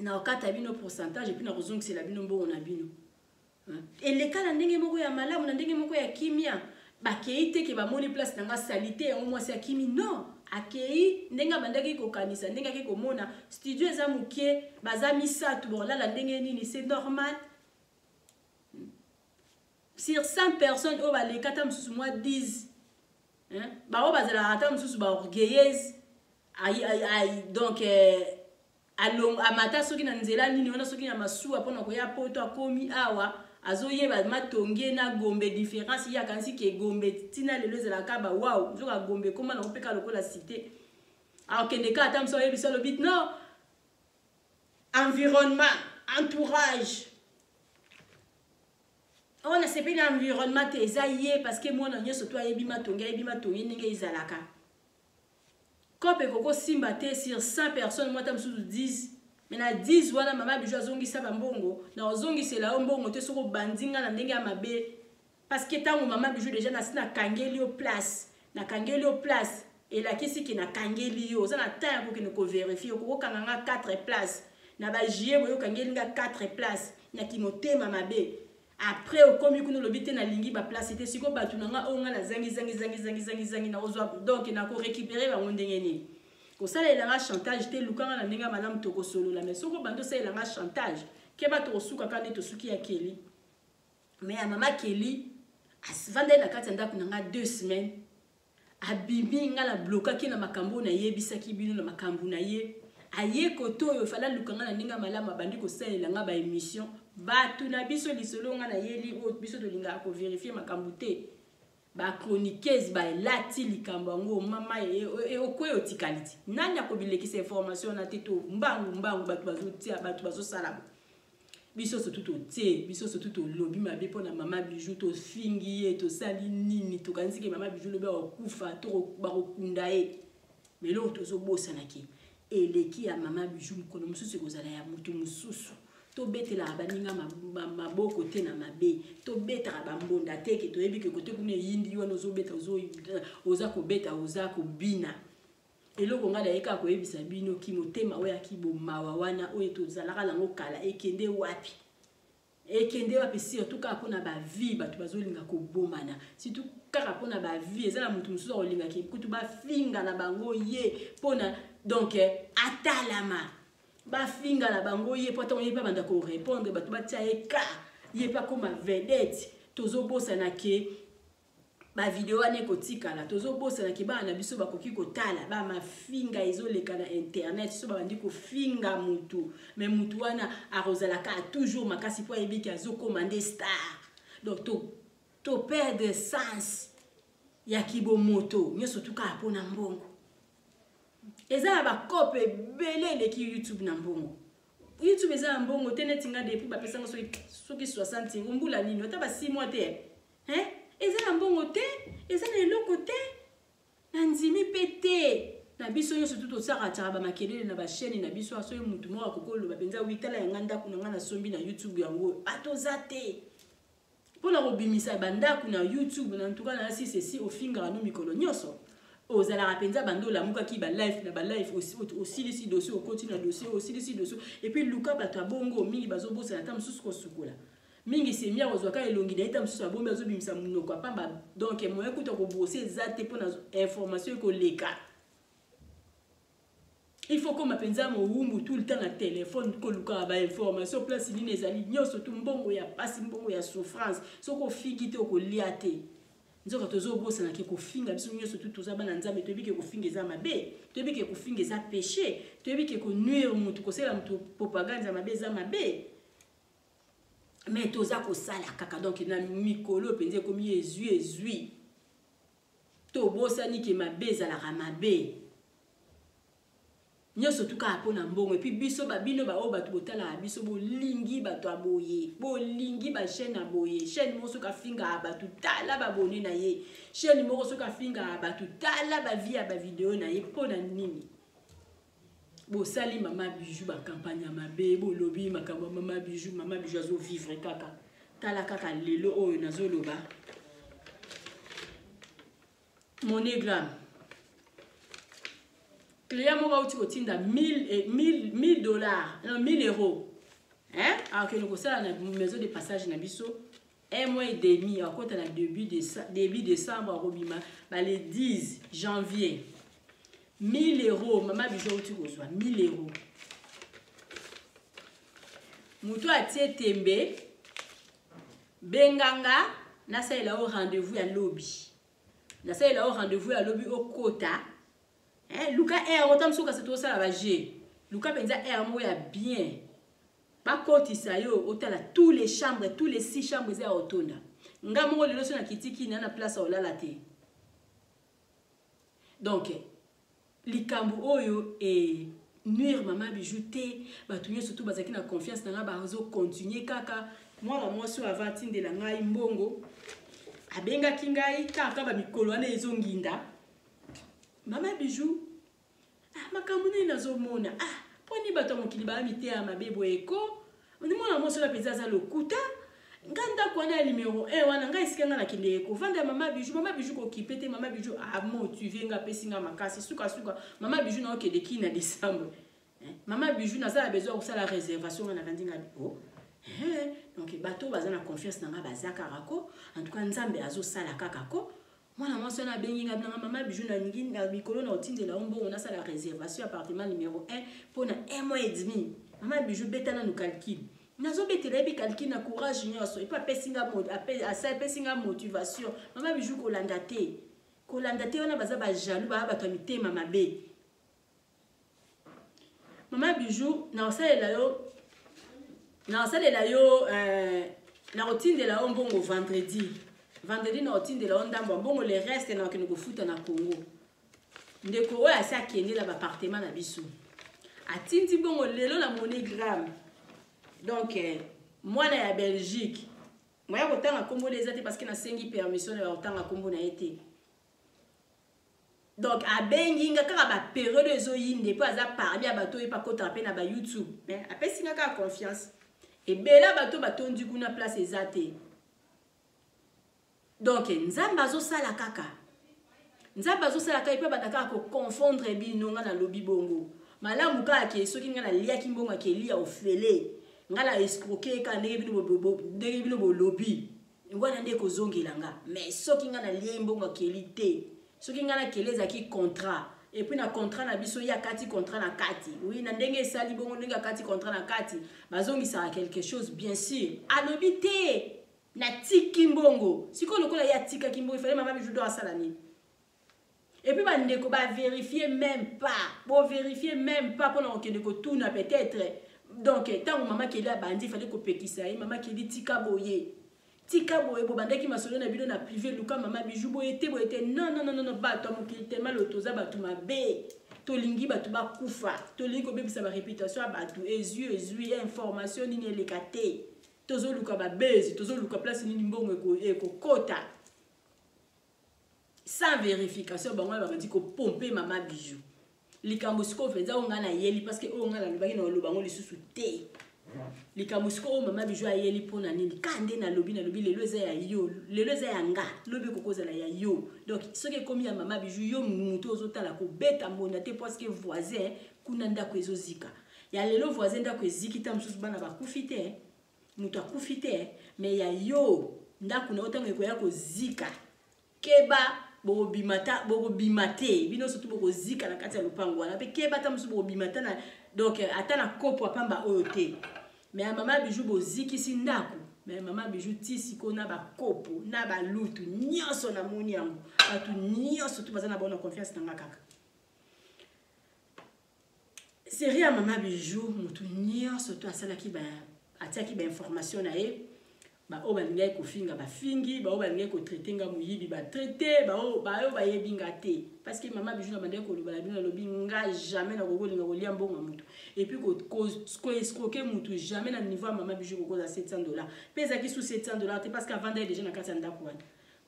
na okata bino pourcentage et puis na raison que c'est la bino mbo na bino et les cas na ndenge moko ya malamu na ndenge moko ya kimia ba keite ke ba moni place na nga salité au moins c'est kimi non akei ndenga bandaki ko kanisa ndenga ki ko mona studio eza mukie bazami satu bon là la ndenge nini c'est normal sur 100 personnes au ba les kata mususu moi 10 ba o bazala ata mususu ba orgueilleuse donc amata soki na nzela nini wana soki na masuwa pona ko ya poto akomi awa azoyeba matonge na gombe différence ya kanisi ke gombe tina lelo ezala ka ba wow zoka gombe koma na opeka lokola cité alors que les cas attendent sur le bit non environnement entourage on a sepé l'environnement tes aïe parce que moi non surtout ayebi matongi ninge izalaka kope koko simba te sur 100 personnes moi tam sous 10 mais na 10 wana mama bijou azongi sa bambongo na ozongi c'est là mbongo te soko bandinga na ndenge ya mabe parce que tango mama bijou déjà na kangeli au place et la kisi ki na kangeli yo za na temps ko ki ko vérifier ko kanganga 4 places na ba jie boyo kangeli nga 4 places na ki motema mabe après au komi kuno lobite na lingi ba place te siko batu nanga onga na zangi na ozwa donc na ko récupérer ba ndenge ni ko sala elanga chantage te lukanga na ndenge madame toko solo la mais soko bando sala elanga chantage ke ba to suka kandi to suki ya Kelly mais ya mama Kelly asvande na kati ndako nanga 2 semaines abimbi nga la bloka ki na makambo na yebisa ki bino na makambo na ye aye koto yo fala lukanga na ndinga malama bandi ko sala nga ba émission batu na biso lisolo nga na yeli o biso to linga ko vérifier makambo te ba chroniqueuse ba lati likambo ngo mama e okwe otikaliti nani akobilekisa information na teto mbangu batu bazotia batu bazosala biso surtout te biso surtout lobi mabe pona mama bijou to fingi e to sali nini to kanzike mama bijou lobi okufa to ba okunda e melo to zo bosa naki eleki ya mama bijou mkono mususu kozala ya mutu mususu to betela baninga maboko te na mabe to beta bambonda te ke to yebi ke kote kune yindi wana zo beta oza ko beta oza ko bina eloko ngala eka ko yebisa bino ki motema oya ki bomawa wana oyo to zalaka lango kala ekende wapi surtout ka pona ba vie batu bazolinga ko bomana surtout kaka pona ba vie ezala mutu mususu olinga ki kutu ba finga na bango ye pona donc atalama ba finga la bango ye poto ye pa banda ko répondre batu batia eka ye pa comme vedette tozo bosa na ke ba video ane kotika la tozo bosa na ke ba na biso bakoki kotala ba mafinga ezoleka na internet so ba bandi ko finga mutu mais mutu wana arozala ka toujours makasi po yebi ki azo commander star donc to perdre sens ya kibo moto nyoso tuka pona mbongo eza ba kope belé le ki YouTube na mbongo YouTube eza mbongo tenetinga depuis ba pesanga soki 60 ngumbula nini ota ba 6 mois te eza na mbongo te eza na eloko te na nzimi pete na biso yo surtout tosaka tara ba makelele na ba chaîne na biso aso yo mutu mo akokolo ba penza witala ya nganda kuna ngana sombi na YouTube yango atoza te pona kobimisa bandaku na YouTube na ntuka na si ceci ofinga no mikolo nyoso ozala rapenza bando la muka ki ba live aussi lisi dossier au continue dossier aussi lisi dossier et puis luka bato bongo mingi bazobosa na tam susu ko sukola mingi se mia ozwaka elongi na tam susu abombe azobimisa munoko pamba donc moye kuta ko bosser zate pona information ko leka il faut que mapenza mo wumbu tout le temps na téléphone ko luka ba information place nini ezali nyoso tu mbongo ya pasi mbongo ya souffrance soko fiki te ko liate nzoka tozo bosa na ke ko finga biso nyoso tu toza bana nzambe to bike ko finga za mabe to bike ko finga za péché to bike ko nuire mutu ko sela mutu propagande za mabe za mabe mais toza ko sala kaka donc na mikolo penze ko mi ezui to bosa ni ke mabe za la mabe nyoso tuka apona mbongo et puis biso babino ba o batu botala biso bolingi batu aboye bolingi ba chaîne aboye chaîne mo soka finga batu tala ba boni na ye chaîne mo soka finga batu tala ba via ba vidéo na ye pona nini bo sali mama bijou ba campagne mabe bo lobby makambo mama bijou azo vivre kaka tala kaka lelo oyo nazoloba monogramme client mo uti kotinda 1000 dollars, non 1000 euros. Hein? Alors que nous ça na maison de passage na biso 1 mois et demi à côté na début décembre robima ba le 10 janvier 1000 euros maman bijou uti kozwa 1000 euros. Muto atie tembe benganga na ça il a au rendez-vous à lobby. Na ça il a au rendez-vous à lobby au quota. Luka autant que c'est tout ça la G. Luka penza mo ya bien. Ba koti sa yo otala tous les 6 chambres za otonda. Nga mo lelo so na kitiki na place olala te. Donc likambo oyo et nuire mama bijou te bato nyonso surtout bazaki na confiance na nga bazo continuer kaka mwana mwasi avant tindela ngai mbongo abengaki ngai kaka ba mikolo wana ezonginda mama bijou makambo nini nazomona poni bato mokili ba mite ya mabebo eko ndi mwana mwasi la peza za lokuta nganda kwana ya numéro 1 wana ngai sikenga na kinde eko vanda mama bijou ko kipete mama bijou motivé nga pesinga makasi suka mama bijou na okede ki na décembre mama bijou na za besoin ko sala réservation na vandinga oh donc bato baza na confiance na nga bazaka rako en tout cas nzambe azo sala kaka ko mwana mwasi na bengi nga bina mama bijou na ngi na mikolo na otindela ombo on a sala réservation appartement numéro 1 pour na 1 mois et demi mama bijou betana no calcul nazo betela bi calcul na courage nyoso et pas pesinga mode asa pesinga motivation mama bijou ko landa te wana baza ba jaloux ba bato mitema mabe mama bijou na osalela yo na otindela ombongo vendredi na otindela ondambo mbongo le reste na okene kofuta na Congo ndeko oyo asa akende na appartement na biso atindi bongo lelo na MoneyGram donc mwana ya Belgique moya kotanga kombo leza te parce que na sengi permission na kotanga kombo na été donc abengi nga kaka ba période ezo yinde po aza parmi ya bato epa kota pe na ba YouTube mais apesi nga kaka confiance et bela bato batondi kuna place ezate donc nzamba zo sala kaka epe bataka ko confondre bino nga na lobi bongo malamu kaka ke soki nga na lia kimbonga ke lia ofele nga la escroquer ka ndenge bino bo lobi ngwana nde ko zongela nga mais soki nga na lia mbonga ke lite soki nga na keleza ki contrat et puis na contrat na biso ya kati contrat na kati oui na ndenge sali bongo ndenge kati contrat na kati bazongi ça quelque chose bien sûr alobi te na tiki mbongo siko lokola ya tika kimbongo il fallait mama bijou doit sala nini et puis bandeko ba vérifier même pas pour na okende ko tuna peut-être donc tant maman qui là bandi il fallait ko pekisa maman qui dit tika boye bo bandaki masolo na bino na privé luka mama bijou boye te non bato mokili tellement lotoza bato mabe tolingi bato bakufa tolingi ko bebisa ba réputation bato ezui information nini elekate tozo luka ba bezi tozo luka place nini mbongo eko kota sans vérification bango ba bandi ko pomper mama bijou likambo siko feza onga na yeli parce que onga na lobaki na lobango lisusu te likambo siko mama bijou ayeli pona nini kande na lobi lelo eza ya yo lelo eza ya nga lobi kokozala ya yo donc soki komi ya mama bijou yo mutu ozotala ko beta mbona te parce que voisin kuna ndako ezozika ya lelo voisin ndako eziki ta mususu bana bakufi te mutu akufi te mais ya yo ndako na otango ekoya kozika keba bimate bino surtout bokozika na kati ya lupango wana pe keba ta mususu bimata na donc ata na kopo apamba oyo te mais mama bijou boziki si ndako mais mama bijou tisi ko na ba kopo na ba lutu nyonso na moni yango batu nyonso tu bazana bona confiance nanga kaka série mama bijou mutu nyonso tu asala ki ba atiaki ba information na ye ba o balingai ko finga ba fingi ba o balingai ko traiter nga muyibi ba traiter ba o ba yebinga te parce que mama bijou na bandai ko loba bino lobi nga jamais na kokolinga ko lia mbongo mutu et puis ko escroquer mutu jamais na niveau mama bijou ko koza $700 pesa ki sous $700 te parce qu'avant d'aller déjà na kati ndako wana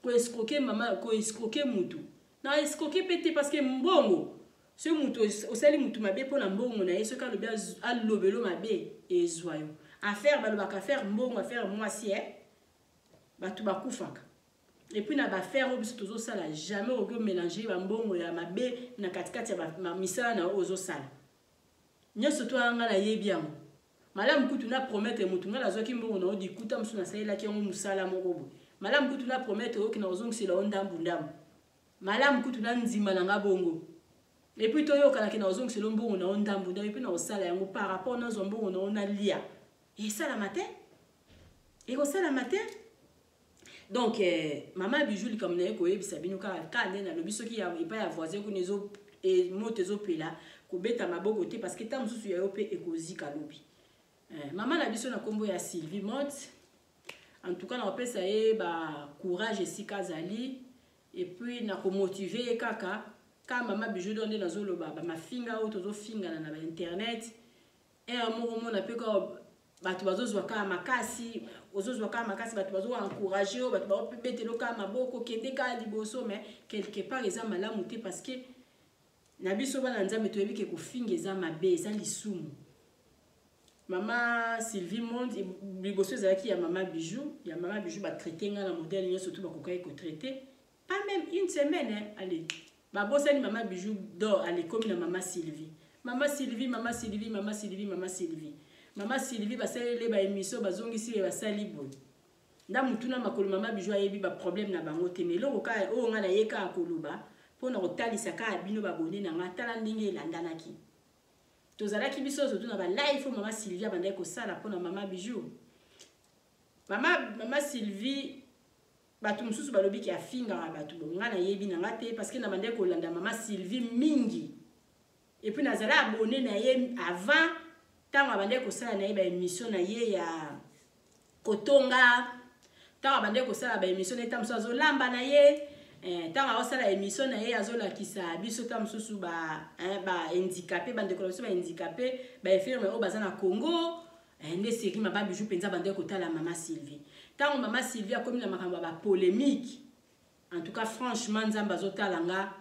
ko escroquer mama ko escroquer mutu na escroquer pété parce que mbongo ce mutu osali mutu mabe pona mbongo na yeso ka lobi a lobelo mabe ezwayo affaire balobaka faire mbongo affaire mwasi batu bakufaka et puis na ba faire obiso tozo sala jamais ogo mélanger ba mbongo ya mabe na katikati ya ba misala na ozo sala nyoso to anga na yebi yango malamu kutu na promettre mutu ngala zoki mbongo na odi kuta musu na salela ki yango musala moko bo malamu kutu na promettre oki na ozongisela ondambu ndambu malamu kutu na nzima na nga bongo et puis to yoka na ki na ozongisela mbongo na ondambu ndambu et puis na osala yango par rapport na zo mbongo na ona lia et ça la matin et ça la matin donc mama bijou li comme na ko yebisa bino ka nde na lobiso ki ya ipa ya voisin ko nezo et motezo pela ko beta maboko te parce que tam susu ya yo pe ekozika lobi mama na biso na kombo ya Sylvie Mont en tout cas na opesa e ba courage esika zali et puis na ko motiver kaka Quand maman bijou donne dans zolo ba ma finga ou tozo finga na ba internet et amour mon appel ko batu bazozwa ka makasi ozozwa ka makasi batu bazo encourager batu ba betelo ka maboko kende ka liboso mais quelque part eza malamu te parce que na biso bana nzambe toyebi ke ko finga eza mabe eza lisumu. Maman Sylvie Monde liboso ezalaki ya maman bijou ba traiter nga na modèle nyonso surtout ba kokai ko traiter pas même une semaine hein, allez ba bosani maman bijou dort allez comme na maman Sylvie maman Sylvie basalele ba émission bazongisi basali boy nda mutuna makolo maman bijou ayebi ba problème na bango te mais loko ka o nga na yeka akoluba pona kotalisa ka bino babone na nga tala ndenge elandanaki tozalaki biso surtout na ba live maman Sylvie bandai ko sala pona maman bijou maman Sylvie batu mususu balobi ki afinga batu nga na yebi na nga te parce que na bandai ko landa maman Sylvie mingi et puis nazala abonné na ye avant tant abandé ko sala na ye ba émission na ye ya kotonga tant abandé ko sala ba émission na tamso azolamba na ye tant awasala émission na ye azolakisa biso tamsusu ba handicapé bande ko ba handicapé ba infirme o bazana Congo nde série maba bijou penza bande ko tala maman Sylvie tant maman Sylvie a comme na makambo ba polémique en tout cas franchement nzamba zotala nga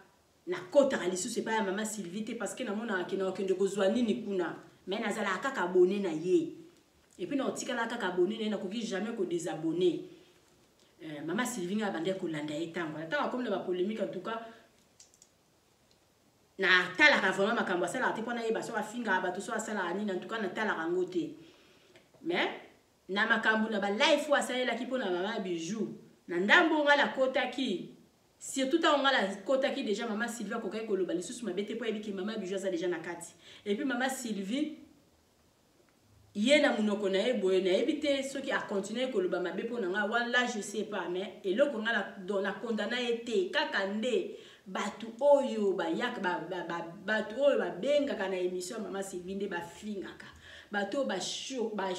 na kota alisu c'est pas maman Sylvie parce que na mona ki na okende kozwa nini kuna mais nazala kaka abonné na ye et puis na otikala kaka abonné na koki jamais ko désabonner maman Sylvie nga bande ko landa etango ta comme na ba polémique en tout cas na tala ka vraiment makambo sala te pona yeba so afinga ba to so sala ani en tout cas na tala rangote mais na makambo na ba life wa sala ki pona maman bijou na ndambo nga la kota ki surtout ta on a la kota qui déjà maman Sylvie ko kay ko loba lisusu mabete po ebiki maman bijou za déjà na kati et puis maman Sylvie yena munoko na eboye na ebité ceux qui a continué ko loba mabe po nga wala je sais pas mais et le ko nga la dona condamna été kaka nde batu oyo ba yak batu oyo ba benga kana émission maman Sylvie nde ba fingaka batu ba show ba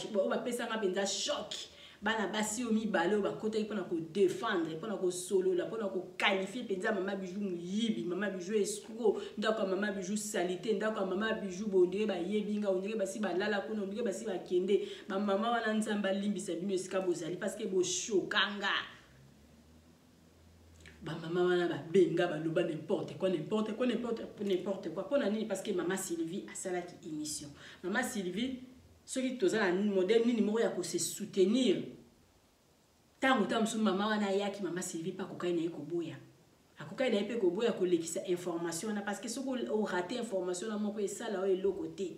pesa nga penza choc bana basi omi balo ba kota ipona ko défendre ipona ko solo la pona ko qualifier penza maman bijou muyibi maman bijou escroc ndako maman bijou salité ndako maman bijou bondire ba yebinga ondire basi balala kuna ondire basi ba kende ba maman wana nzamba limbisa bino esika bozali parce que bo chokanga ba maman wana ba benga ba loba n'importe quoi pona nini parce que maman Sylvie a sala ki émission maman Sylvie ceux qui toza na modèle ni numéro ya ko se soutenir tango tamsu mama wana yaki maman Sylvie pa ko kaina ko boya akokai na epe ko boya ko lekisa information na parce que soko o rater information na moko esala o elo côté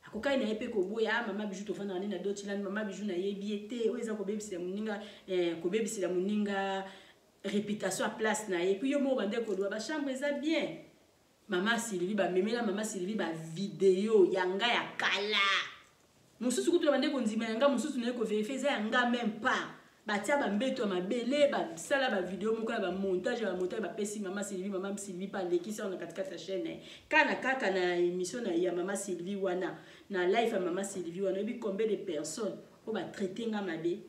akokai na epe ko boya maman bijou to fana na doti la maman bijou na yebiete o eza ko bebisela muninga réputation à place na et puis yo mo bande ko do ba chambre eza bien maman Sylvie ba memela maman Sylvie ba vidéo yanga ya kala mususu kutu bande ko nzima yanga mususu ne ko vérifier za yanga même pas batia ba mbeto mabele ba sala ba vidéo moko ba montage ba pesi maman Sylvie pa lekisa na katikata chaîne kana kaka na émission na ya maman Sylvie wana na live ya maman Sylvie wana bi combien de personnes o ba traiter nga mabe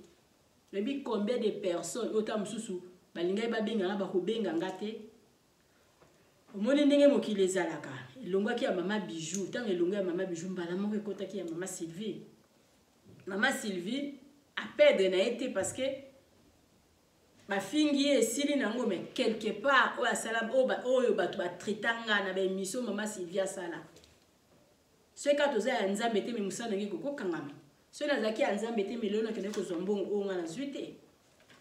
bi combien de personnes ota mususu balingai ba benga ba ko benga ngate omoni ndenge mokili ezalaka elongwaki ya maman bijou tant elongwa ya maman bijou mbala moko ekotaki ya maman Sylvie a perdre na été parce que ba fingi esili nango mais quelque part o asala oyo batu ba traitanga na ba émission maman Sylvie asala ce ka toza ya nzambe te memusana ngi kokokangama ce na zaki ya nzambe te melona kene ko zombongo o nga na zuite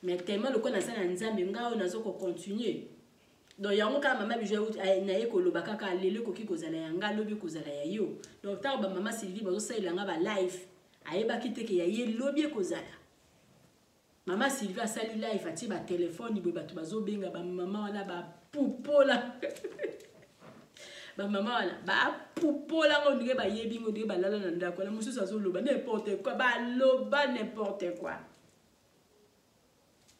mais tellement le kona sana nzambe ngao nazo ko continuer donc yango ka maman bijou na ye ko lobaka ka lele ko ki kozala yanga lobi kozala ya yo donc ta ba maman Sylvie bazo saila nga ba live ayeba kiteke ya ye lobi kozala maman Sylvie asali live ati ba téléphone boy batu bazo benga ba maman wana ba pupola ba maman wana ba pupola ngondike ba yebi ngondike ba lala na ndako na mususu azo loba n'importe quoi ba loba n'importe quoi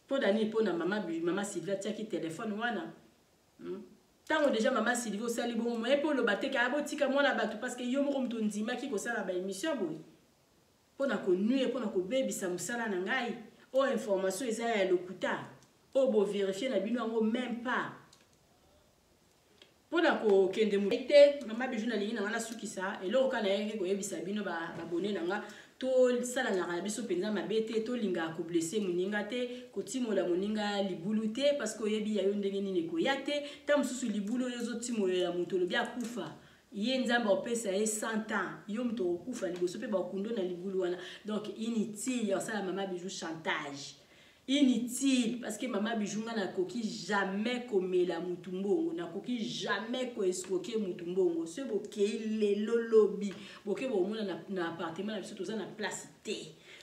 po dani po na maman Sylvie tiaki téléphone wana tango déjà maman Sylvie osali bon mo epo loba te ka abotika mwana batu parce que yo moko mtu ndima ki ko sala ba émission boy pona ko nuire pona ko bebisa musala na ngai o information eza ya lokuta o bo vérifier na bino ngo même pas pona ko kende muite mama bijou na lingi na ngana sukisa elo kana yeke ko yebisa bino ba abonné nanga to sala na biso penza mabete to linga ko blesser muninga te ko timola muninga libulu te parce que yebi ya yo ndenge nini ko yate ta mususu libulu yozo timola ya mutolo bia kufa ye nzamba opesa ye 100 ans yo mto okufa liboso pe ba kundo na libulu wana donc inutile ya sala mama bijou chantage. Inutile parce que maman bijou na koki jamais komela mutumbongo na koki jamais ko escroquer mutumbongo ce boké le lolobi boké bo mona na appartement na biso toza na place té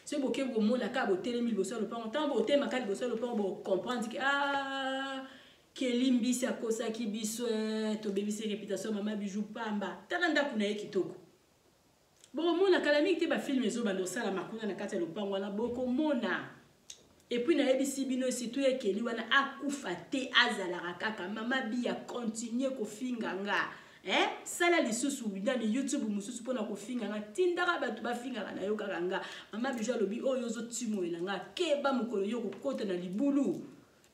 ce boké bo mona ka bo telemi boso le pan tant bo tema ka boso le pan bo comprendre que ah kelimbi sa kosa ki biso to baby se réputation maman bijou pamba talanda kuna ekitoko bo mona kala mi te ba film ezo bando sala makuna na kati ya lopango na boko mona. Et puis na ebisi bino surtout ekeli wana akufa te azala kaka mama bia continuer ko finga nga sala lisusu bidani YouTube mususu pona ko finga nga tindaka batu ba finga na yo kaka nga mama bijou lobi oyo zo timo elanga ke ba mukolo yo ko kota na libulu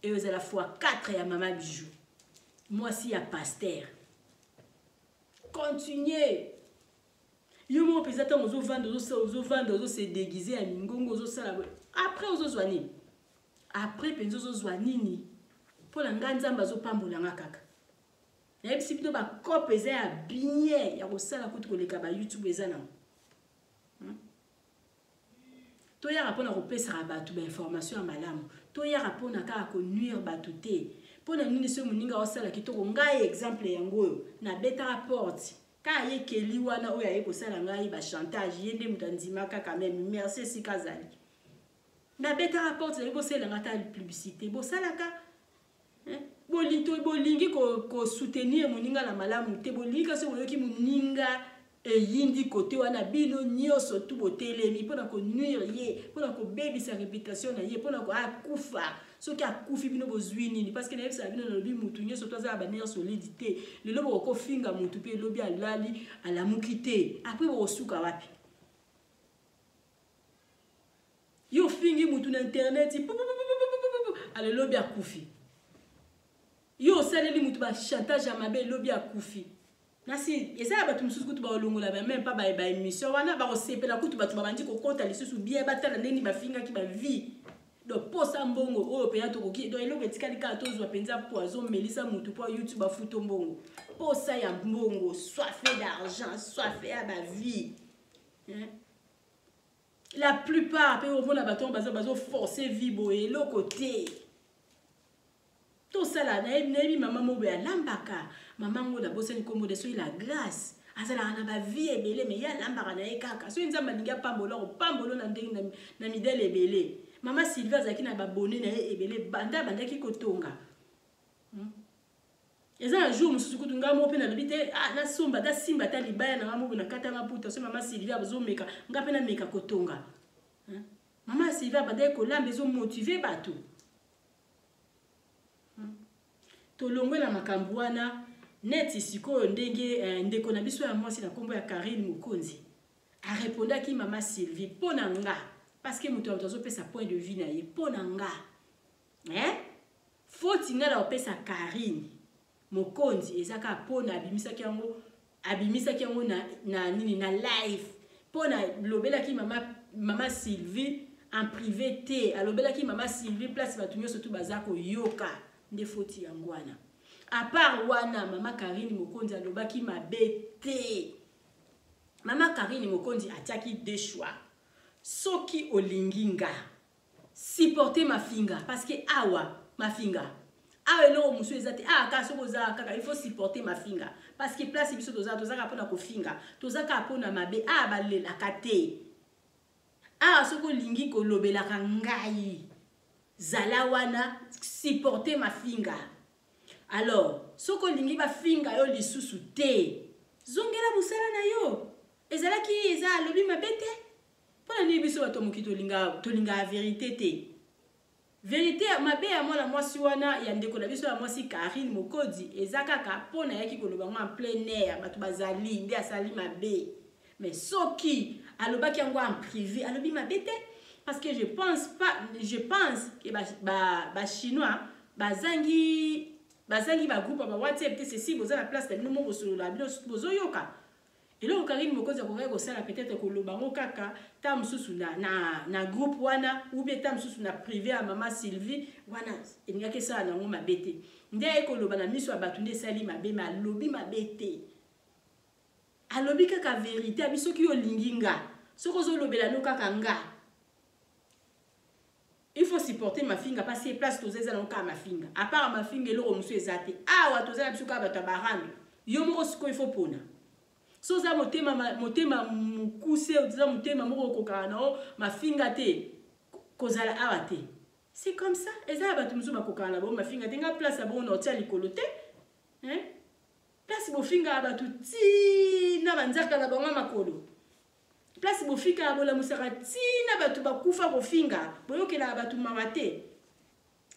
et aux la fois 4 ya mama bijou moi si ya pasteur continuer yo mo pesa ta ozo vendre ozo se déguiser à mingongo ozo sala après ozo zwani. Après penzo zo nini pour la nganzamba zo pambola nga kaka na ebisi bino ba kopeza ya bien ya kosala kutu koleka ba YouTube ezana to ya rapona kopesa batu ba information ya malamu to ya rapona ka ko nuire batu te pona nini so muninga osala kitoko ngai exemple yango na beta rapport ka ye keli wana oya ye kosala ngai ba chantage yende mutandima kaka même merci si kazali. Na beta rapport na bosela ngata publicité bosalaka bolingi ko soutenir muninga na malamu te bolingi so boyoki muninga yindi côté wana bino nyoso tu botelemi pona ko nuire ye pona ko baby sa réputation na ye pona ko akufa so ki akufi bino bozwini parce que na yebisa bino lobi mutu nyoso to za banir solidité le lobo ko finga mutu pe lobi alali alamukite après bo suka wapi yo fingi mutu na internet ale lobi akufi yo saleli mutu ba chantage amabe lobi akufi nasi esa ba tumsusu kutu ba olongola ba même pas ba émission wana ba osepela kutu ba tubandi ko kota lisusu bien batala ndeni ba finga ki ba vie donc posa mbongo o pe ya to koki donc eloko etikali ka to zwa penza poison melisa mutu po YouTube ba futo mbongo posa ya mbongo soifé d'argent soifé à ba vie la plupart pe on a baton bazo forcer vibo et le côté tout ça là na maman mo be lambaka maman ngo da bosa ni kombo de so la grâce azala na ba vie ebele mais ya lambaka na ekaka so nzamba linga pambolo na ndenge na midele ebele mama Sylvia zaki na ba bonne na ebele banda ki kotonga eza un jour mususu kutunga mo pe na lobite na somba da simba ta libaya na mo na kata nga puta so mama Sylvia bazo meka nga pe na meka kotonga mama Sylvia bada ko lambe zo motiver bato to longwe na makambo wana net siko ndenge ndeko na biso ya mwasi na kombo ya Karine Mukonzi a répondaki mama Sylvie pona nga parce que muto azo pesa point de vue na ye pona nga faut tinga la opesa Karine Mukonzi ezaka pona abimisaki yango na nini na live pona lobela ki mama Sylvie en privé te alobela ki mama Sylvie place batunyo surtout bazako yoka nde foti yangwana à part wana mama Karine Mukonzi alobaki mabete mama Karine Mukonzi atiaki deux choix soki olinginga supporter ma finga parce que awa ma finga elo musu ezati ka soko za kaka il faut supporter ma finga parce que place biso toza ka pona ko finga toza ka pona mabe balela kate soko lingi ko lobela ka ngai zala wana supporter ma finga alors soko lingi ba finga yo lisusu te zongela musala na yo ezala ki eza lobi mabete pona ni biso bato mokito tolinga vérité te vérité mabe ya mwana mwasi wana ya ndeko na biso ya mwasi Karine Mukonzi ezaka ka pona yaki koloba en plein air bato bazali nde asali mabe mais soki alobaki yango en privé alobi mabe te parce que je pense que ba chinois bazangi bazangi ba groupe ba WhatsApp te ceci boza na place na bino mo bosolo la bino bozo yoka et là Karine mokoza ko sala peut-être ko lobango kaka ta msusu na groupe wana ou bien ta msusu na privé à maman Sylvie wana engaki ça na ngo mabete nde ko loba na miso abatu nde sali mabe ma lobi mabete alobi kaka vérité abiso ki olinginga soko zo lobela no kaka nga il faut supporter ma finga parce que place tozeza na ka ma finga à part ma finga lo musu ezate awa tozela biso ka bato barando yo moko siko il faut pona soza motema mukuse oza motema moko kokana na ma finga te kozala awa te c'est comme ça eza bato musu bakokana bo ma finga te nga place abo na otia likolo te hein place bo finga bato ti na banzaka na bango makolo place bofika abola musaka tina batu bakufa bofinga boyokela batu mawate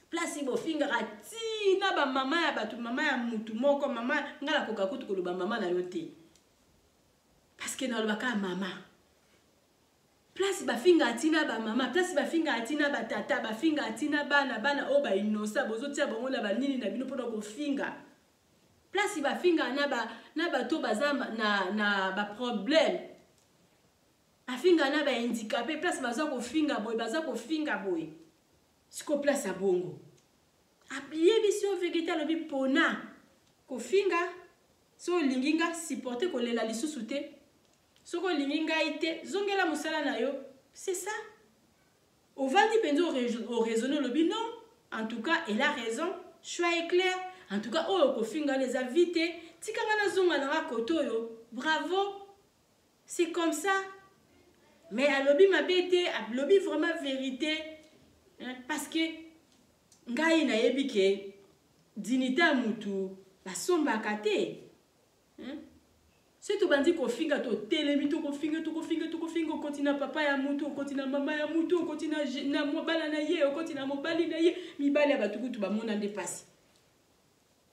place bofinga tina ba mama ya batu mama ya mutu moko mama ngala koka kutu koloba mama na yote parce que na lobaka mama place bafinga tina ba mama place bafinga tina ba tata bafinga tina bana o ba inosa bozotia bango na banini na bino pona kofinga place bafinga na bato bazama na ba problème afinga na ba handicapé place baza ko finga boy siko place a bongo ayebi so vérité lobi pona ko finga so linginga supporter ko lela lisusu te so ko linginga ite zongela musala na yo c'est ça au vandi penzo au raisonner lobi non en tout cas elle a raison choix est clair en tout cas oh ko finga les invités tikanga na zonga na koto yo bravo c'est comme ça. Mais à lobby ma bête, à lobby vraiment vérité, hein, parce que ngai na yebi ke dignité mutu la somba kate, hein. C'est tout bandi ko finga to telemi to ko finga continue papa ya mutu, continue mama ya mutu, continue na mobala na ye, continue mobali na ye, mi bali ba tuku tu ba mona dépasse.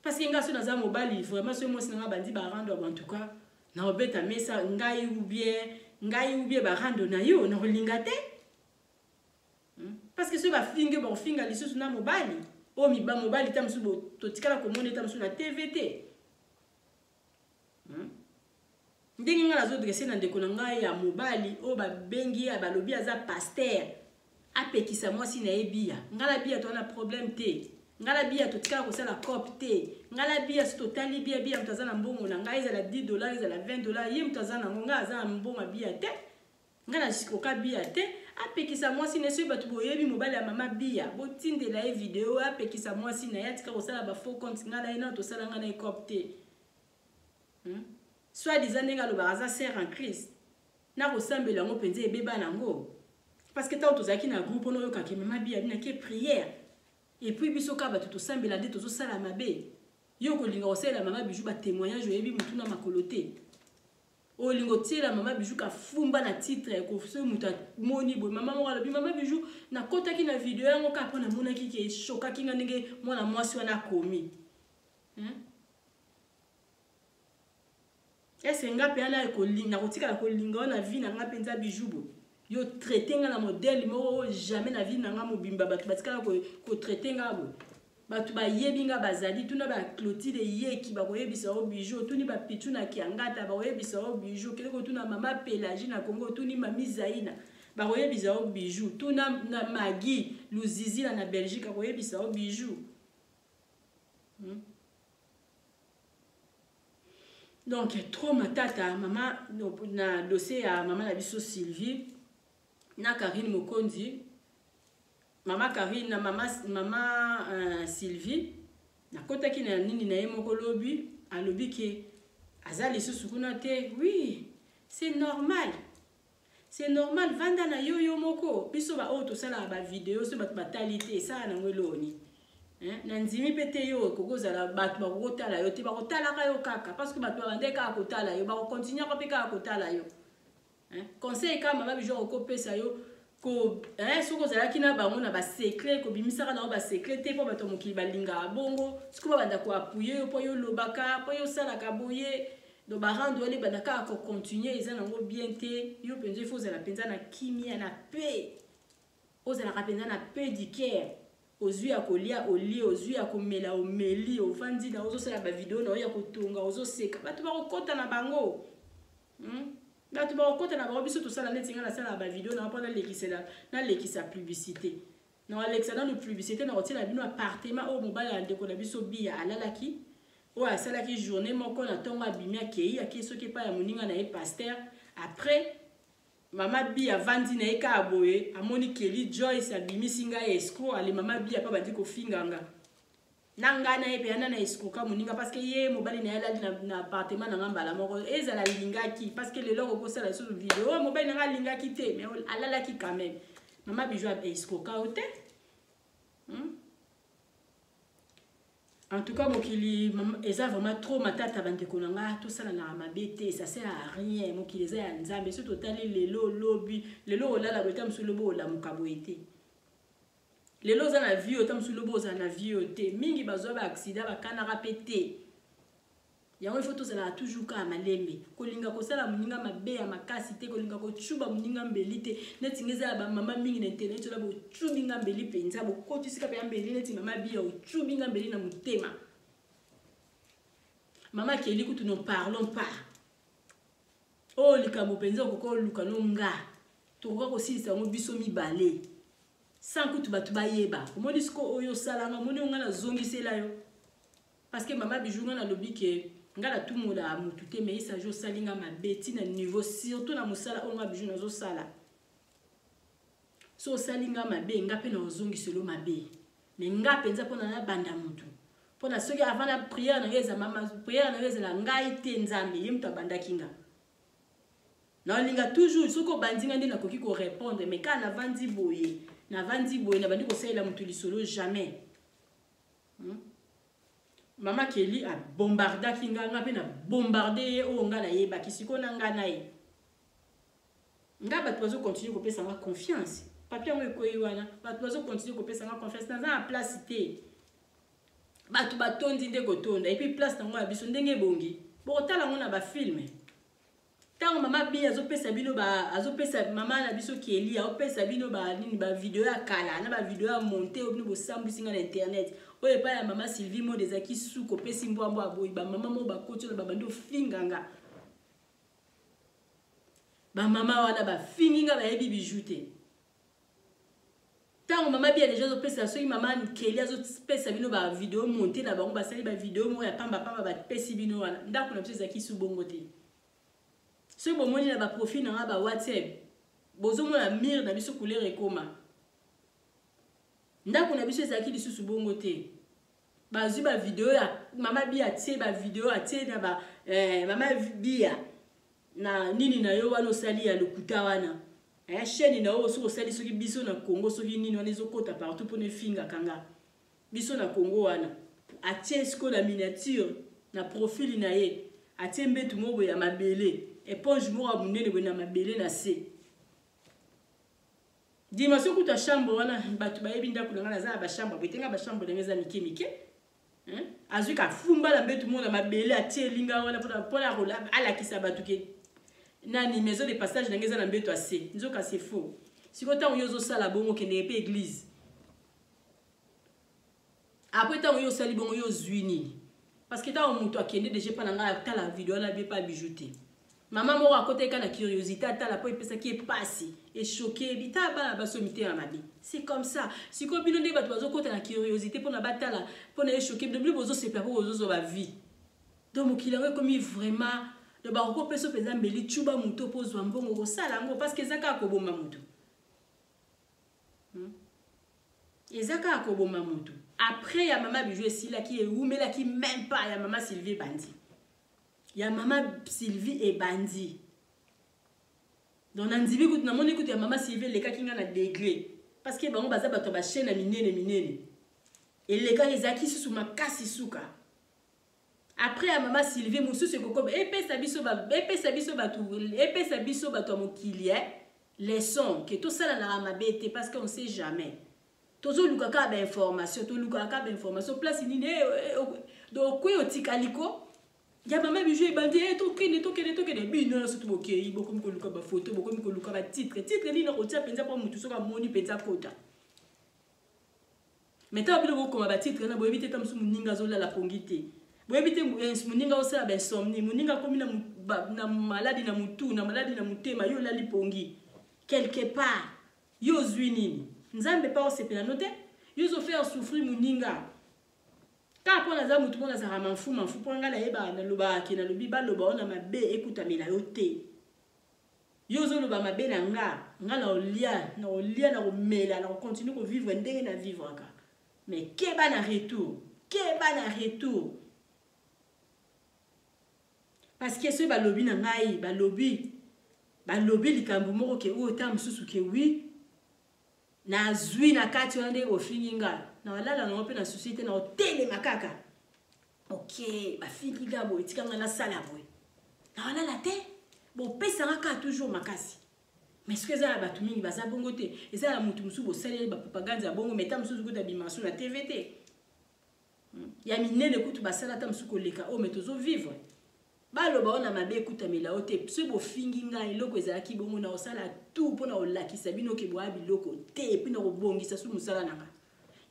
Parce que nga so na za mobali vraiment so mo sinanga bandi ba rando en tout cas na obeta mesa ngai ou bien barando na yo na rolinga te parce que ce va finga lisusu na mobali o mi ba mobali ta msu to tikala ko mona ta msu na TVT ndenge ngala zo dresser na ndeko na ngai ya mobali o ba bengi ya balobi aza pasteur apekisa mwasi na ebia ngala bia to na problème te ngala bia to tikala ko sala cop te ngala bia so totali bia mutazana mbongo na ngai za la $10 za la $20 ye mutazana ngonga za mbongo bia te ngala sikoka bia te apekisa mwasi ne so batu boyebi mobali ya mama bia botinde la video apekisa mwasi na yatika ko sala ba faux compte ngala ina to sala ngana cop te soit disant nga lo baraza sert en Christ na ko sambela ngo penze ebeba nango parce que tant tozaki na groupe ono yoka ke mama bia na ke prière. Et puis biso ka ba to sambela de to sala mabe yo ko linga osela mama biju ba témoignage yebi mutu na makolote o lingo tiela mama biju ka fumba na titre ko se muta moni bo mama mo bi mama biju na kota ki na video yango ka pona mona ki ke shoka ki ngenge mwana mwasi wana komi ese ngape ana ko linga ko tika ko linga na vie na ngape nza biju bo yo traiter nga na modèle mo jamais na vie na nga mobimba batu batika ko traiter nga bo batu ba yebi nga bazali tuna ba Clotilde yeki ba koyebisa o bijou tuni ba pitu na kiangata ba koyebisa o bijou keleko tuna mama Pélagie na Congo tuni mami Zaina ba koyebisa o bijou tuna na Magui Luzizi na Belgique koyebisa o bijou donc trop matata mama na dossier ya mama na biso Sylvie na Karine Mokondi mama Karine na mama Sylvie na kota ki na nini na ye moko lobi alobi ke azali susu kuna te oui c'est normal vanda na yo moko biso ba auto sala ba video so ba batalité ça na ngoloni na nzimi pete yo kokozala batu ba kotala yo te ba kotala ka yo kaka parce que batu ba ndeka kotala yo ba continuer ko peka kotala yo conseil kama ba bijo ko pesa yo ko soko zala kina bango na ba secret ko bimisaka na ba secret te po bato mokili balinga bongo siko ba banda ko appuyer yo po yo lobaka po yo sala ka boye do ba rando ele banda ka ko continuer ezana ngo bien te yo penzo faut zala penza na kimia na paix ozala ka penza na paix du cœur ozwi ya kolia olie ozwi ya komela omeli ofandi na ozosala ba video na oya kotonga ozoseka bato bakokota na bango bato bakokota na bango biso tosala neti nga nasala ba video na mpona lekisa publicité na alexa na publicité na kotia na bino appartement oyo mobali ya ndeko na biso bia alalaki oyo asalaki journée moko na ntongo abimi akei soki epai ya moninga na ye paster après mama bi avandi na ye ka boye amoni Kelly Joyce abimisi ngai escroc ale mama bi apa bandi kofinganga na ngai na ye pe ana na escroc ka moninga parce que ye mobali na ye alali na appartement na ngamba la moko ezala lingaki parce que lelo kokosala sur vidéo mobali na ngai lingaki te mais alalaki quand même mama bi joue escroc ka ote en tout cas mokili eza vraiment trop matata bandeko na nga tosala na mabete ça sert à rien mokili eza ya nzambe so totali lelo lobi lelo olala bota msulobo olamuka boete lelo za na vie ota msulobo za na vie ote mingi bazwa ba accident bakanaka pete yango il faut tozala toujours ka malembe kolinga kosala muninga mabe ya makasi te kolinga kochuba muninga mbeli te neti ngeza ba mama mingi na internet ola bo chubinga mbeli penza bo kotisika pe mbeli neti mama bia o chubinga mbeli na mutema mama Kelly kutu ne parlons pas oh likambo penza okoko luka no nga tokoka kosilisa ngo biso mibale sans kutu batu bayeba omoni siko oyo salanga moni nga na zongisela yo parce que mama bijunga na lobi ke ngala tumola mutu te mais ça jo salinga mabeti na niveau surtout na musala onga biju na zo sala so salinga mabe ngape na ozongi selo mabe mais ngape nza pona na banda mutu pona soki avant la prière na ngeza mama prière na ngeza la ngai te nzambe yimta banda kinga na linga toujours soko bandinga ndi na koki ko répondre mais quand na vandi boye na bandi ko sala mutu lisolo jamais Mama Kelly a bombardé kinga nga pe na bombardé o nga na yeba kisiko na nga na ye nga bat bazo continuer ko pesa nga confiance papier ngo ekoyi wana bat bazo continuer ko pesa nga confiance na za place te batu batondi nde kotonda et puis place nango ya biso ndenge bongi bokotala ngo na ba film tango mama bi azopesa bino azopesa mama na biso Kelly azopesa bino ba nini ba video ya kala na ba video ya monter obino bo sambusinga na internet oye pa ya mama Sylvie mo dezaki suko pesi mbwambo aboyi ba mama mo ba kocho na ba bando finganga ba mama wana ba finginga ba yebi bijute tango mama bi déjà zo pesa so mama Kelly azo pesa bino ba video monter na bango ba sali ba video mo ya pamba ba pesi bino wana ndako na biso ezaki su bongo te so bomoni na ba profil na ba WhatsApp bozo mo na mire na biso couleur ekoma ndako na biso ezaki lisusu bongo te bazwi ba video ya mama bia tie ba video atie na ba mama bia na nini na yo wana osali ya lokuta wana chaîne na o so osali soki biso na Congo soki nini wana ezokota partout pour ne finga kanga biso na Congo wana atie sko la miniature na profil na ye atie mbetu mobo ya mabele éponge moko munene bona mabele na se dimension kuta chambre wana batu bayebi ndako na ngana za ba chambre betenga ba chambre ngeza mike azwi ka fumba la mbetu mona mabele atie linga wana pona rola ala kisa batu ke nani maison de passage ngeza na mbetu ase nzoka c'est faux siko tango yozo sala bongo ke ne pe église après tango yo sali bongo yo zwini parce que tango mutu akende déjà pa na ngala ta la vidéo la bi pa bijouter maman moko akote ka na curiosité atala po epesa ki epasi et choqué bita bana basomité na mabi c'est comme ça siko bino nde bato bazo kota na curiosité pona batala pona e choqué bino bozo sepla po bozo zo ba vie donc mokili ngo comme vraiment de ba ko peso pesa mbeli chuba muto pozwa mbongo ko sala ngo parce que ezaka ko bomba muto ezaka ko bomba muto après ya mama bijou esila ki e umela ki même pas ya mama Sylvie Bandi ya mama Sylvie et bandi donc nanzibi kutu na moni kutu ya mama Sylvie leka kinga na degré parce que bango baza bato ba chaîne minene et leka ezaki susu makasi suka après ya mama Sylvie mususu kokoma epesa biso bato mokili les sons que tout ça na mabete parce qu'on sait jamais tozo lukaka ba information to lukaka ba information place nini donc quoi otikaliko ya mama bijou bandi tokende bino na surtout bokei bokomi koluka ba photo bokomi koluka ba titre ni na kotia penza pa mutu soka moni penza kota mais tant que vous comme titre na boyebi te tam su muninga zola la pongite boyebi te muninga osala ben somni muninga komi na maladie na mutu na maladie na mutema yo la lipongi quelque part yo zwinini nzambe pa osepela note yo zo faire souffrir muninga ka pona za mutu pona za manfu pona na yeba na loba ki na lobi ba loba ona mabe ekuta mela yo te yo zo loba mabe na nga na olia na omela na continue ko vivre ndenge na vivre ka mais keba na retour parce que ce balobi na ngai balobi likambo moko ke o ta msusu ke oui na zui na kati wana ndenge ofinginga na walala na mpe na société na hôtel makaka ok bafinginga bo etikanga na sala boy na walala te bo pesa ngaka toujours makasi mais ce que ça ba tumingi baza bongo te et ça la mutu musu bo salé ba propagande bongo meta musu ko ta dimension na TVT ya minene kutu basala ta musu ko leka o metozo vivre baloba ona mabe kuta mela ote ce bo finginga eloko ezalaki bongo na osala tout pona olakisa bino ke bo abiloko te pina ko bongisa su musala nanga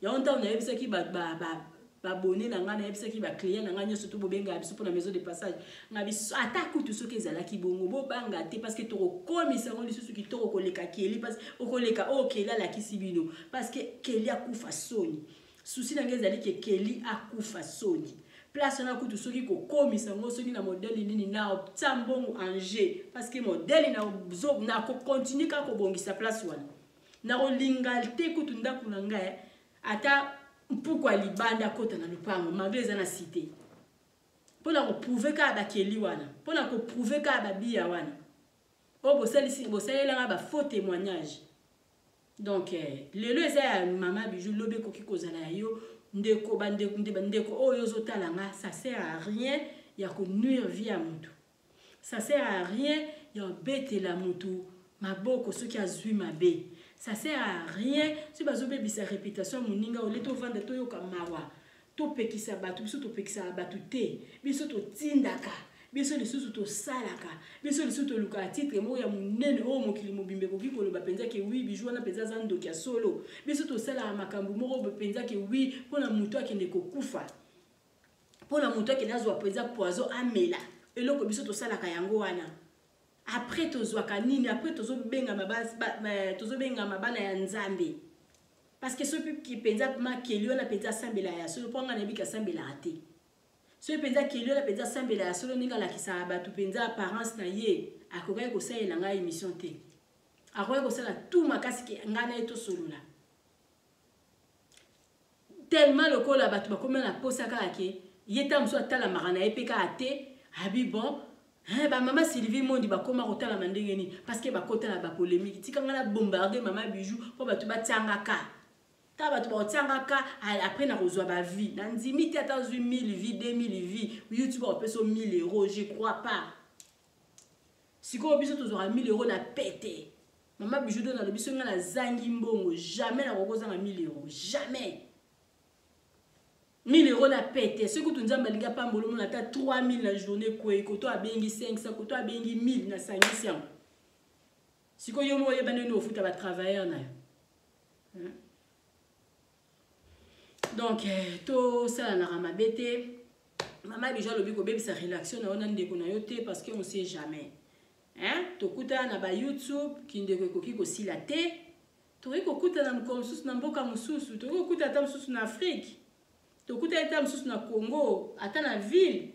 ya onta on yebisa ki ba abonné na ngana yebisa ki ba client na ngana surtout bo benga biso pona maison de passage ngabi ata kutu soki ezalaki bongo bo banga te parce que to komisa ngo lisusu ki to ko leka keli parce okoleka o kela la kisibino parce que keli akufa soni souci na ngezali ke keli akufa soni place na kutu soki ko komisa ngo soki na modèle nini na tsambongo anje parce que modèle na ko continue ka ko bongisa place wana na ko lingalte kutu ndaku na ngai ata pourquoi libanda kota na lupango malgré na cité pona ko prouver ka ba keli wana pona ko prouver ka ba bia wana o bosalela ba faux témoignage donc lelo eza mama bijou lobe ko kikozala yo ndeko bandeko oyo zotala nga ça sert à rien ya ko nuire vie à mutu ça sert à rien ya bete la mutu maboko soki azui mabe ça sert à rien si bazobe bisa réputation muninga oleto vanda to yoka mawa to pekisa batu biso to pekisa batu te biso to tindaka biso lisusu to salaka biso lisusu to luka titre mo ya munene o mokili mobimbe ko kiko loba penza ke oui bijou na penza za ndoki ya solo biso to sala makambu moko penza ke oui pona mutu akende ko kufa pona mutu akende azwa penza poison amela eloko biso to salaka yango wana après tozwaka nini après tozobenga mabana ya nzambe parce que ce qui penza makeli ona penza sambela ya solo ponga na bika sambela ate ce penza keli ona penza sambela ya solo ninga la kisaba batu penza apparence na ye akokai ko saela nga émission te akokai ko sala tout makasi ke ngana eto solola tellement le kola batu bakoma na posaka ake yeta mso atala marana epeka ate abi bon ba mama Sylvie Mondi ba koma kotala mandenge ni parce que ba kotala ba polémique tikanga na bombarder mama bijou po batu ba tiangaka ta batu ba tiangaka après na rozwa ba vie na ndimi te ata 1000 vie 2000 vie YouTube ba peso 1000 euros je crois pas siko biso tozora 1000 euros na pété mama bijou dona le biso ngala zangi mbongo jamais na kokoza na 1000 euros jamais 1000 euros na pété ce que tu nzamba linga pambolo mona ta 3000 la journée quoi koto abengi 500 koto abengi 1000 na 500 siko yo mo yeba neno ofuta ba travailleur na donc to ça na ramabete mama bijou lobi ko bebisa relaxation na ona ndeko na yo te parce que on sait jamais to kuta na ba YouTube kindeko koki ko sila te to ko kuta na mkomsusu na mboka mususu to ko kuta ta mususu na Afrique tokuta eta msusu na Congo ata na ville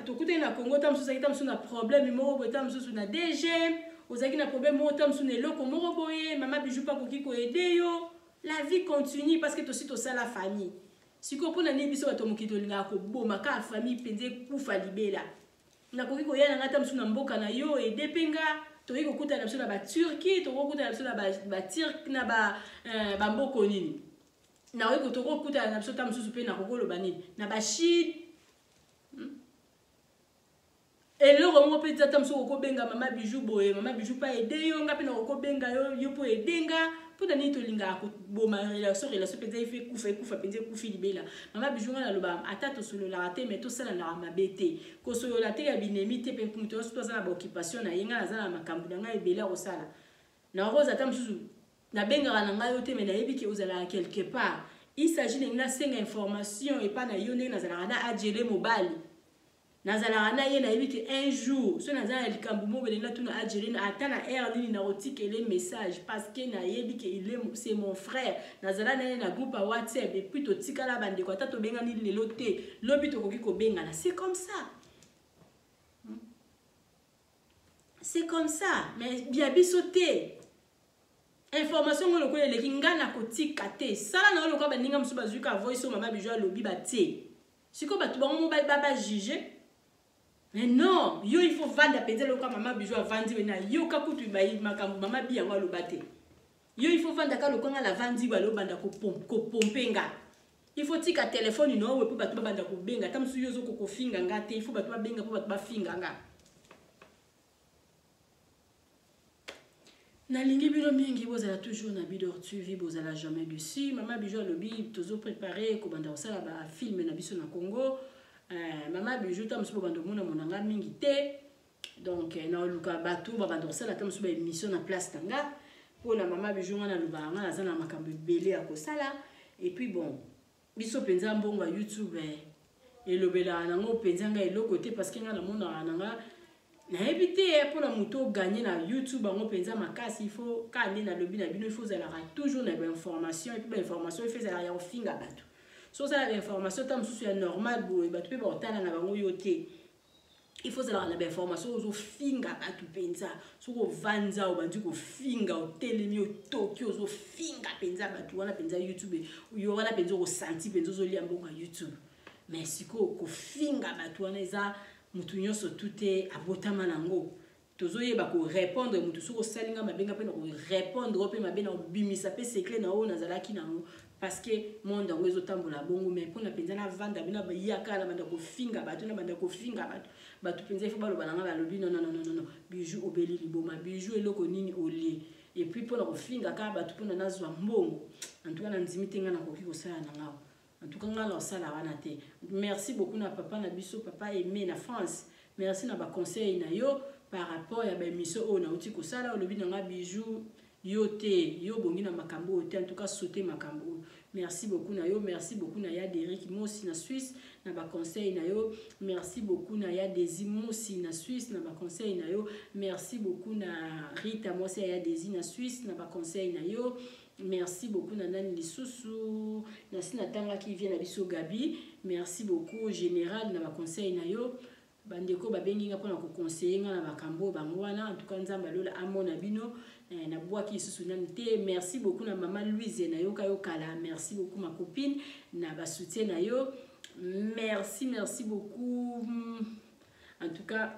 tokuta na Congo ta msusu akita msusu na problème moko eta msusu na DG ozaki na problème moko ta msusu na eloko moko boye mama bijou pa koki ko aider yo la vie continue parce que to ça la famille siko pona ni biso bato mokito linga ko boma ka famille penze kufa libela na koki ko yana ngata msusu na mboka na yo aider penga to ko kuta na msusu na ba Turquie to ko kuta na msusu na ba Turk na ba mboko nini na weko toko kuta na biso ta msusu pe na kokolo banini na bashid eloko mo pe tata msusu ko benga mama bijou boye mama bijou pa aider yo nga pe na ko benga yo po edenga pona ni to linga ko boma relation pe zai kufa penze kufi libela mama bijou nga na loba atata solo la raté mais to sala na mabete ko solo la te ya binemi te pe muto so to sala ba occupation na yenga na zala makambu na nga ebela ko sala na roza ta msusu na benga na ngai ote mais na yebi ke ozala quelque part. Il s'agit de 5 informations et pas na yone na zala na adjele mobile. Na zala na ye na yebi ke un jour so na zala likambu mobile na tuna adjele na ata na air ni na otike les messages parce que na yebi ke c'est mon frère. Na zala na groupe à WhatsApp et puis to tika la bande ko ata to benga ni lelo te lobi to koki ko benga na c'est comme ça. C'est comme ça mais bien bisoté. Information ngolo ko le kinga na kotika te sala na lokaba ninga musuba zuka voice o mama bijwa lobi ba te siko batu bango mobile baba juger mais non yo il faut vendre penza lokaba mama bijwa vandi bena yo kakutu ba makambo mama bi yango lobate yo il faut vendre ka lokonga la vandi ba lobanda ko pompenga il faut tika téléphone no we po batu babanda ko benga tamsu yo zo ko finga ngate il faut batu ba benga po batu ba finga nga. Na lingi bilo mingi bozala toujours na bidor suivi bozala jamais dessus mama bijou lobi tozo préparer ko banda osala ba film na biso na Congo mama bijou tam so bando mona monanga mingi te donc na luka bato ba banda osala tam so ba émission na place tanga pour na mama bijou na lubanga na zana makambo belé a ko sala et puis bon biso penza mbongo YouTube et lobela nango penza nga eloko te parce que nga na mona nanga na éviter pour la moto gagner na YouTube bango penza makasi il faut quand na lobby na bino il faut zala toujours na information et puis information il fait zala ya finga bato so ça l'information tam sous ya normal bo bato pe ba otala na bango yote il faut zala na information zo finga bato penza so ko vanza o bandu ko finga o telemi o Tokyo zo finga penza bato wana penza YouTube yo wana penza ko senti penza zo lia mbongo YouTube mais siko ko finga bato wana eza mutu nyonso tute abotama nango tozoyeba ko répondre mutu soko salinga mabenga pe na ko répondre pe mabena obimisa pe secret na o nazalaki nango parce que monde ngo ezotambola bongo mais pona penza na vanda bina ba yaka na banda ko finga bato na banda ko finga bato penza ifo baloba nanga balobi non bijou obeli liboma bijou eloko nini olie et puis pona ko finga ka bato pona nazwa mbongo en tout cas na ndimite nga na koki ko sala nanga. En tout cas, merci beaucoup na papa na biso papa aimé na France. Merci na ba conseil na yo par rapport à ba émission o na uti ko sala lobi na bijou yo te yo bongi na makambo te en tout cas sauter makambo. Merci beaucoup na yo, merci beaucoup na ya Derek Mosi na Suisse na ba conseil na yo. Merci beaucoup na ya Desi Mosi na Suisse na ba conseil na yo. Merci beaucoup na Rita Mosi ya Desi na Suisse na ba conseil na yo. Merci beaucoup Nanani Lisusu, Nasi Natanga qui vient à Biso Gabi. Merci beaucoup Général na ba conseil na yo. Bandeko babengi nga pona ko conseiller nga na bakambo bangwana en tout cas nzamba lola amona bino na bois qui Lisusu nanite. Merci beaucoup na maman Louise na yo kayo kala. Merci beaucoup ma copine na ba soutien na yo. Merci beaucoup. En tout cas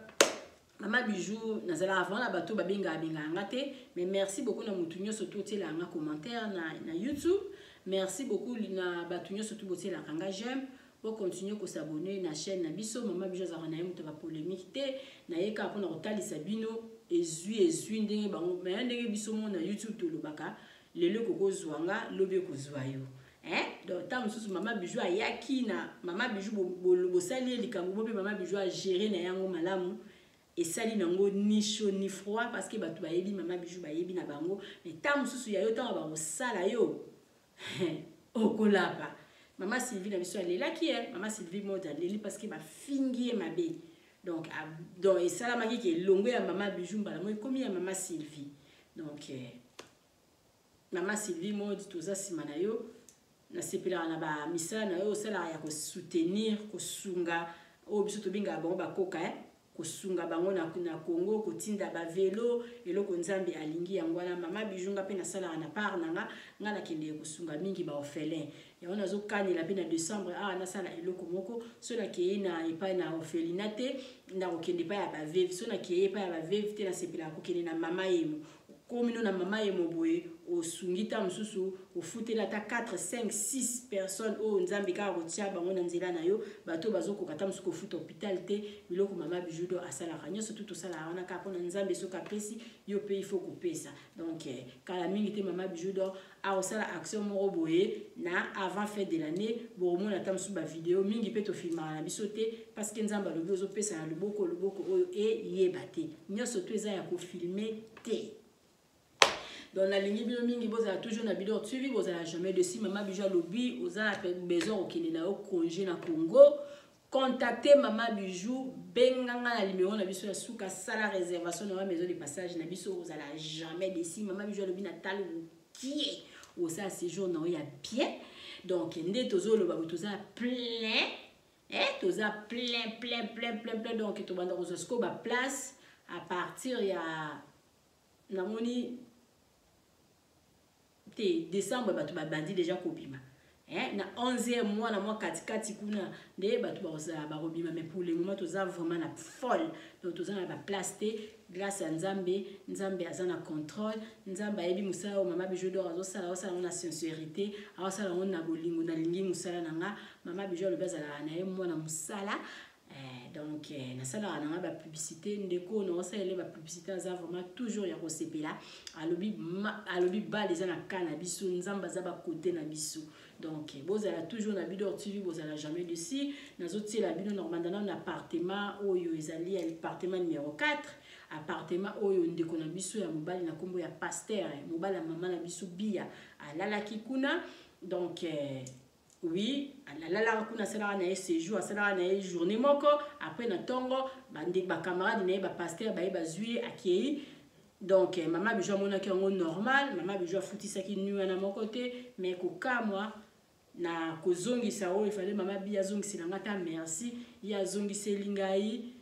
Mama bijou nazala avant la bateau babenga ngate mais merci beaucoup na mutunyo surtout tela nga commentaire na YouTube. Merci beaucoup na batunyo surtout boté la kanga j'aime pour continuer ko s'abonner na chaîne na biso mama bijou za na muto ba polémique te na yeka pona otali sabino ezui ndenge bango mais ndenge biso mo na YouTube to lobaka lelo koko zwanga lobe ko zwayo donc tam susu mama bijou ayaki na mama bijou bo sali likambo bo mama bijou a gérer na yango malamu. Et sali nango ni chaud ni froid parce que batu bayebi mama bijou bayebi na bango mais tam susu ya yo tam ba sala yo okolapa mama Sylvie na biso alela ki mama Sylvie moda leli parce que ba fingi mabe donc et sala maki ki longo ya mama bijou mbala moi komi ya mama Sylvie donc mama Sylvie modi toza simana yo na sepela na ba misala na yo sala ya ko soutenir ko sunga o biso to binga bango ba koka kosunga bango na Congo kotinda ba vélo eloko nzambe alingi yangwana mama bijunga pe na sala na part nanga ngana kende kosunga mingi ba orphelin ya ona zo kanela pe na décembre na sala eloko moko so na ke na epa na orphelinate na okende pa ya ba veuve so na ke epa ya ba veuve te na sepela ko kende na mama yemo komino na mama yemo boye osungita mususu ofutela ta 4 5 6 personnes o nzambe ka rotia bango na nzela na yo bato bazoko kata musuko futa hôpital te biloko mama bijudo asala kanyo surtout to sala wana ka pona nzambe soka pesi yo pe il faut kopesa donc kala mingi te mama bijudo a osala action moko boye na avant fête de l'année bo mona ta musu ba vidéo mingi pe to filma na bisote parce que nzamba lobi ozo pesa na loboko oyo e yebate nyoso to eza ya ko filmer te. Donc na lingi bino mingi bozala toujours na bidon suivi bozala jamais de si mama bijou lobby ozala besoin okende na yo congé na Congo. Contactez Maman Bijou, benganga na numéro na biso ya suka sala réservation na maison de passage na biso vous allez jamais déci Maman Bijou lobi na talo qui au ça séjour na ya bien donc ndé tozo lo ba toza plein toza plein donc to banda ko ba place à partir ya na moni te décembre ba to ba bandi déjà kopima. Na 11e mois na mois katikati kuna nde bato ba robima mais pour le moment toza vraiment na folle donc toza na ba place te grâce à Nzambe azana contrôle Nzambe ayebi musala o Mama Bijou d'or azosala na sincérité azosala na bolingo na lingi musala nanga Mama Bijou le bazala na ye mwana musala donc na sala na ba publicité ndeko na osala ba publicité za vraiment toujours ya kosepela alobi ba les na kana biso Nzambe za ba côté na biso. Donc, vous allez toujours na bidon TV, vous allez jamais dessus. Nous autres, la bidon normalement un appartement où ils allaient à l'appartement numéro 4. Appartement où ils ont na biso ya mobile na kombo ya pasteur, mobile la maman na biso bia à lala kikuna. Donc, oui, à lala kikuna sera na séjour, sera na journée moko. Après na tongo, bande ba camarade na ba pasteur ba zui akei. Donc, Maman Bijou mona ki normal, Maman Bijou fouti ça qui nu na mon côté, mais koka moi na kozongisa o il fallait Mama Bia zongisa ngata merci ya zongisa lingai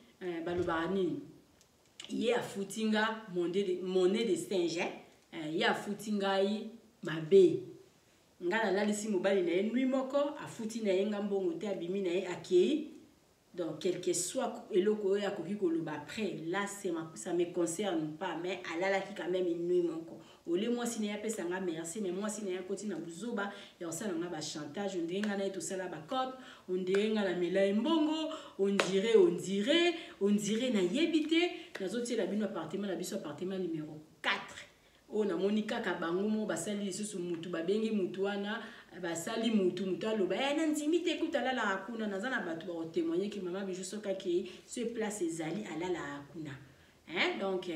balobani ye afutinga monnaie de Saint-Jean ye afutingai mabe ngana lalisi mobali na nui moko afuti na yenga mbongo te abimi na ye akei. Donc quel que soit eloko ya koki koloba après là ça me concerne pas mais alala ki quand même une nuit moko ole moi si na pesa nga merci mais moi si na koti na buzoba ya osala nga ba chantage on dirait nga na to sala ba cop on dirait nga la mela mbongo on dirait na yebité nazoti la bino appartement na biso appartement numéro 4 o na monika ka bango mo basali lisusu mutu babengi mutu wana basali mutu aloba na nzimi te kuta lala hakuna nazana bato ba témoigner que Mama Bijou soka ki ce place ezali alala hakuna donc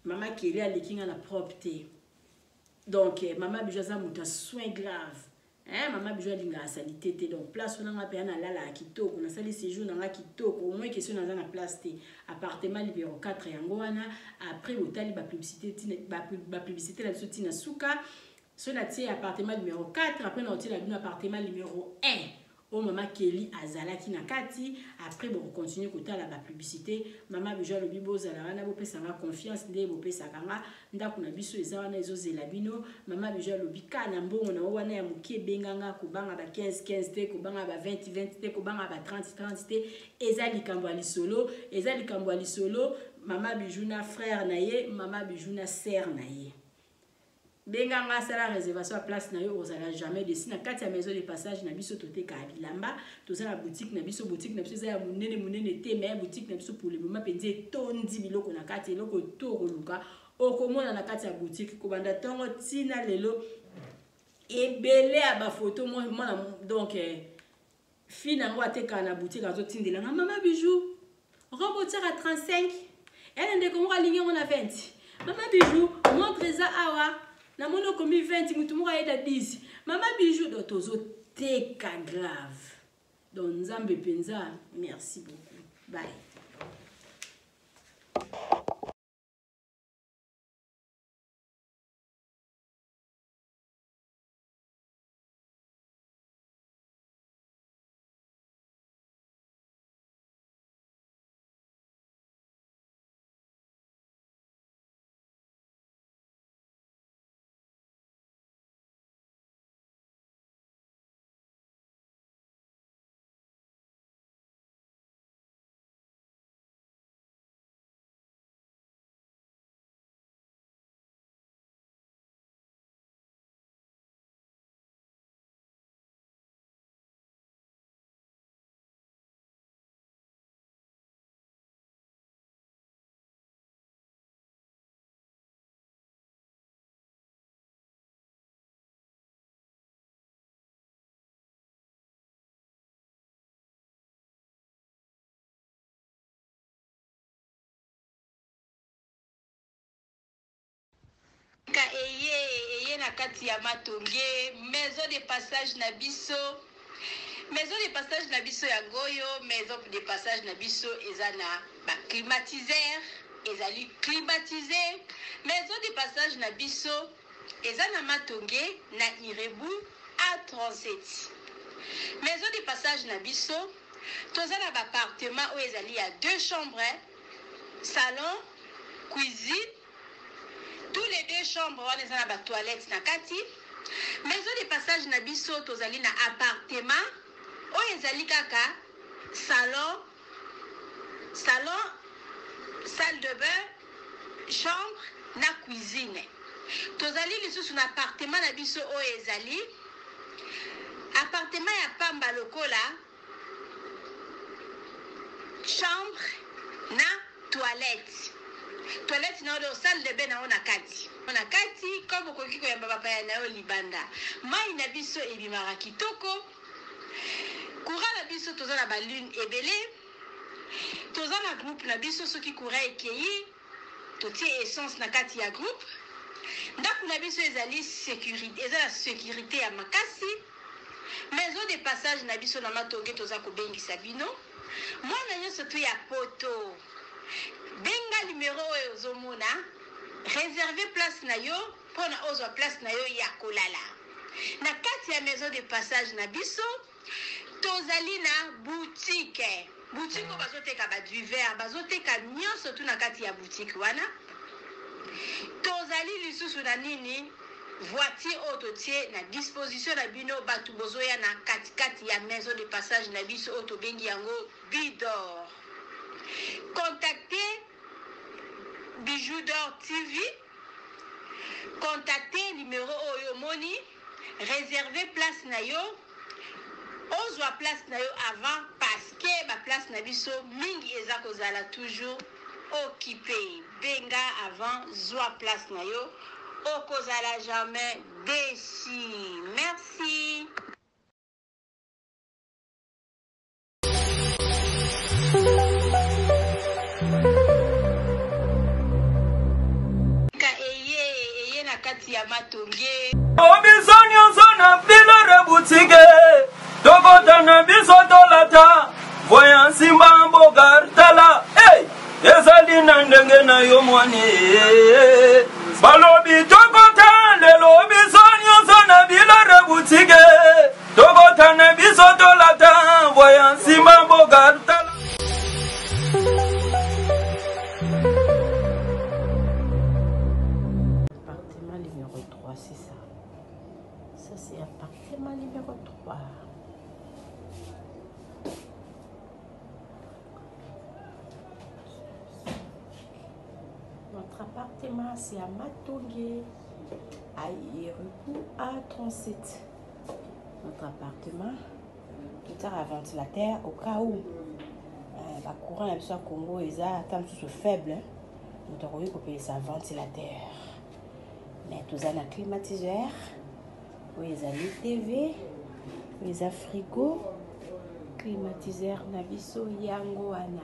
Mama Kelly alikinga la propreté donc Mama Bijou za mutu soin grave Mama Bijou linga salité te donc place on a pe na lala kitoko na sali séjour na kitoko au moins question na place te appartement numéro 4 yango wana après hôtel ba publicité la soti na suka. Cela tient appartement numéro 4, après on a un appartement numéro 1. Au Mama Kelly azala ki na kati, après on continue côté la publicité. Mama Bijou le bibo zala na bo pesa nga confiance nde bo pesa kanga ndako na biso ezala na ezozela bino. Mama Bijou le bika na mbongo na wana ya mukie benganga ko banga ba 15 te ko banga ba 20 te ko banga ba 30 te ezali kambo ali solo Mama Bijou na frère na ye Mama Bijou na sœur na ye. Benganga sala réservation à place na yo ozala jamais desi na kati ya maison de passage na biso tote ka bilamba toza na boutique na biso ya munene te mais boutique na biso pour le moment penze tondi biloko na kati eloko to koluka okomona na kati ya boutique ko banda tongo tina lelo ebele ya ba photo mona donc fina ngo ateka na boutique azotindela na Mama Bijou robotir à 35 elle ndeko mo aligné on a 20 Mama Bijou montre ça awa na mono komi 20 mutu mo aida 10 Mama Bijou do tozo teka grave donc Nzambe penza merci beaucoup bye. Eye na kati ya matonge maison de passage na biso ya goyo maison de passage na biso eza na ba climatiseur ezali climatisé maison de passage na biso eza na matonge na Irebu A37 maison de passage na biso toza na ba appartement oyo ezali ya 2 chambres salon cuisine. Tous les 2 chambres, on est dans la toilette na kati. Maison de passage na biso tozali na appartement. O ezali kaka salon, salle de bain, chambre na cuisine. Tozali lisusu na appartement na biso o ezali appartement ya pamba lokola chambre na toilette. Toilette na odo salle de bain na ona kati. Ona kati comme koki koyamba papa ya na yo libanda. Mai na biso ebimaka kitoko. Courant na biso toza na ba lune ebele. Toza na groupe na biso soki courant ekei. Totie essence na kati ya groupe. Ndako na biso ezali sécurité, eza la sécurité ya makasi. Maison de passage na biso na matonge toza ko bengisa bino. Mwana nyonso to ya poto. Benga numéro ozomona réserver place na yo pona ozwa place na yo ya kolala na kati ya maison de passage na biso tozali na boutique bazoteka ba du verre bazoteka nyonso tu na kati ya boutique wana tozali lisusu na nini voiture autotie na disposition na bino batu bozoya na kati ya maison de passage na biso auto bengi yango Bidor. Contactez Bijoux d'Or TV. Contactez numéro Oyo Moni. Réservez place na yo. Ozwa place na yo avant parce que ma place na biso mingi eza kozala toujours occupé. Benga avant zwa place na yo. Okozala jamais déçu. Merci. Obisonyo sona filore boutique Tokota na biso tolata Voyant simba mbogartala Hey! Ezali na ndenge na yo mwani Balobi tokota lelo obisonyo sona filore boutique Tokota na biso tolata Voyant simba mbogartala C'est ça. Ça, c'est appartement numéro 3. Notre appartement, c'est à Matonge, à Irebu A37. Notre appartement, tout à ventilateur au cas où le courant à Congo est faible. Nous avons coupé ça ventilateur. Mais tout ça, un climatiseur, oui, il y a les TV, il y a frigo, climatiseur, nabiso, yango, ana.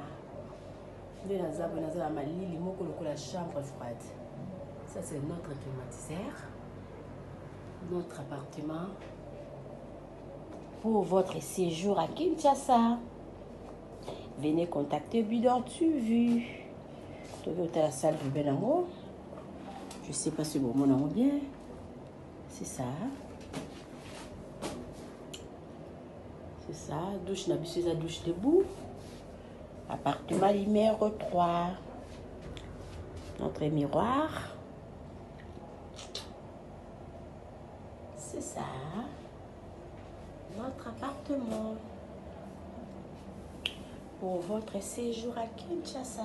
De la zabo, la chambre froide. Ça, c'est notre climatiseur, notre appartement. Pour votre séjour à Kinshasa, venez contacter Bidor TV. Tu veux la salle du Benamo. Je sais pas si mon nom bien. C'est ça. C'est ça. Douche na biso la douche debout. Appartement numéro 3. Notre miroir. C'est ça. Notre appartement. Pour votre séjour à Kinshasa,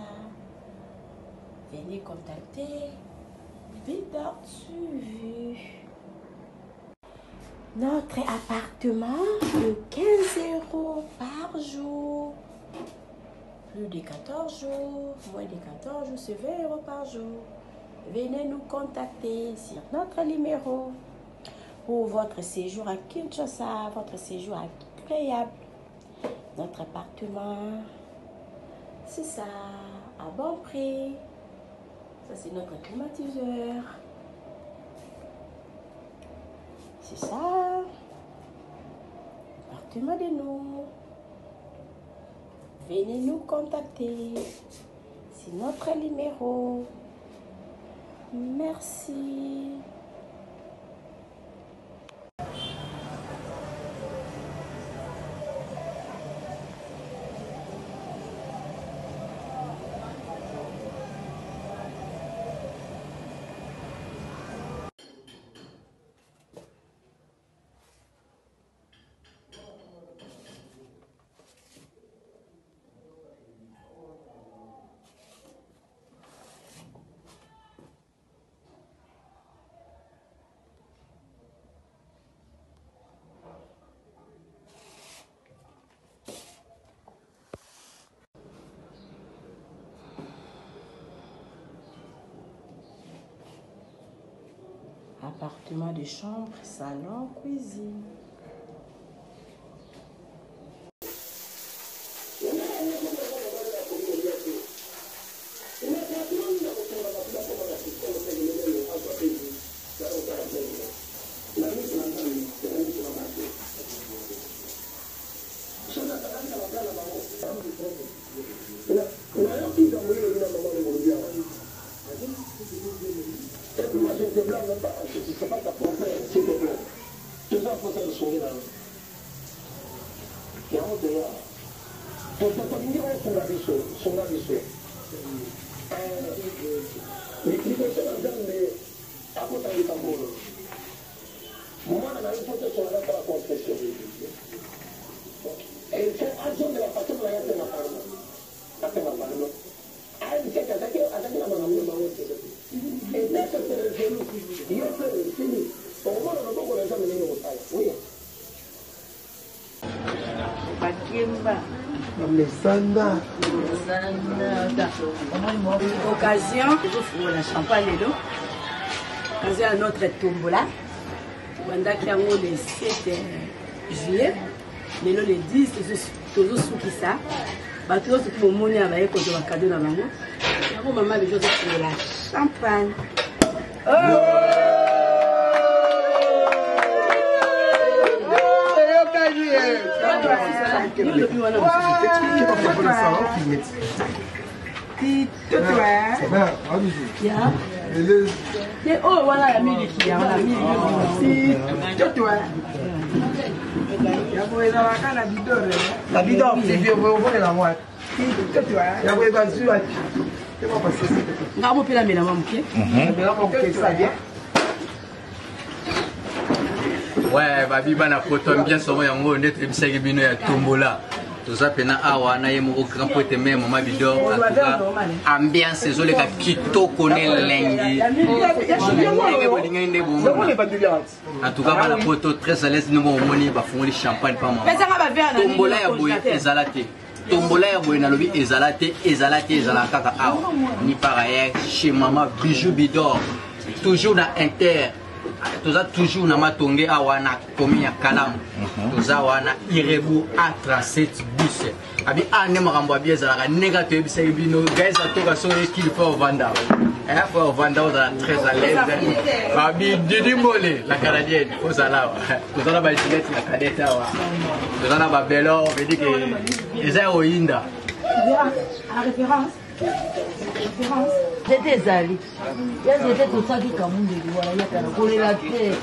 venez contacter Bidor TV. Notre appartement de 15 € par jour. Plus de 14 jours, moins de 14 jours, c'est 20 € par jour. Venez nous contacter sur notre numéro pour votre séjour à Kinshasa, votre séjour agréable. Notre appartement, c'est ça, à bon prix. Ça, c'est notre climatiseur. C'est ça. Appartement de nous. Venez nous contacter. C'est notre numéro. Merci. Appartement de chambre, salon, cuisine. Occasion, la champagne et l'eau. Occasion à notre tombola. Pendant qu'il y a le 7 juillet, mais le 10, toujours sous qui ça. Tout le monde a un cadeau dans la main. Maman a besoin de la champagne. Oh voilà la musique qui a la musique. La bidon, c'est vieux, vous voyez la moite. Ouais, babi bana poto bien somo yango ndete bisaki bino ya tombola. Toza pena awa na ye moko grand pote me mama bidor atuka ambiance ezole ka kitoko ne lengi. En tout cas bana poto très à l'aise no moni ba fongoli champagne pa mama. Tombola ya boye ezalate. Tombola ya boye na lobi ezalate kaka awa. Ni pareil chez mama Bijou Bidor. Toujours na Inter. Toza toujours na matonge awa na komi ya Kalamu. Toza wana Irebu A37 bus. Abi ane makambo abi ezalaka nega to ebisa bino guys atoka so qu'il faut vendre. Faut vendre on très à l'aise. Abi Didi Mole la canadienne ozala. Toza na ba Juliette la cadette awa. Toza na ba Belo veut dire que eza oyinda. À référence. C'était Zali. C'était tout ça qui comme on voilà, il y a qu'à coller la tête.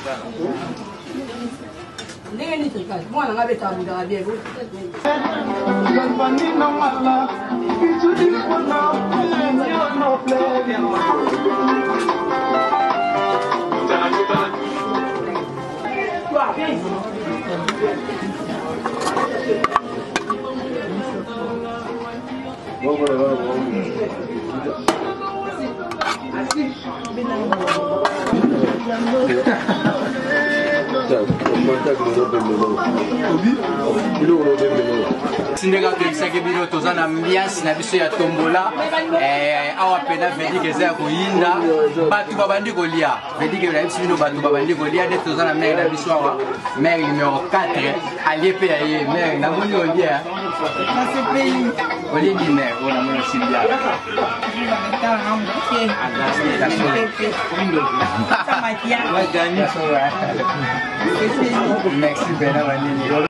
Moi, on avait ta boudra bien. Sindega toyebisaki bino toza na ambiance na biso ya tombola awa pena vedike eza ya koyinda bato babandi kolia vedike nayebisi bino bato babandi kolia nde toza na mere na biso awa mere numéro 4 alie mpe ya ye mere namoni olia olie ni mere ona mona Sylvia Merci,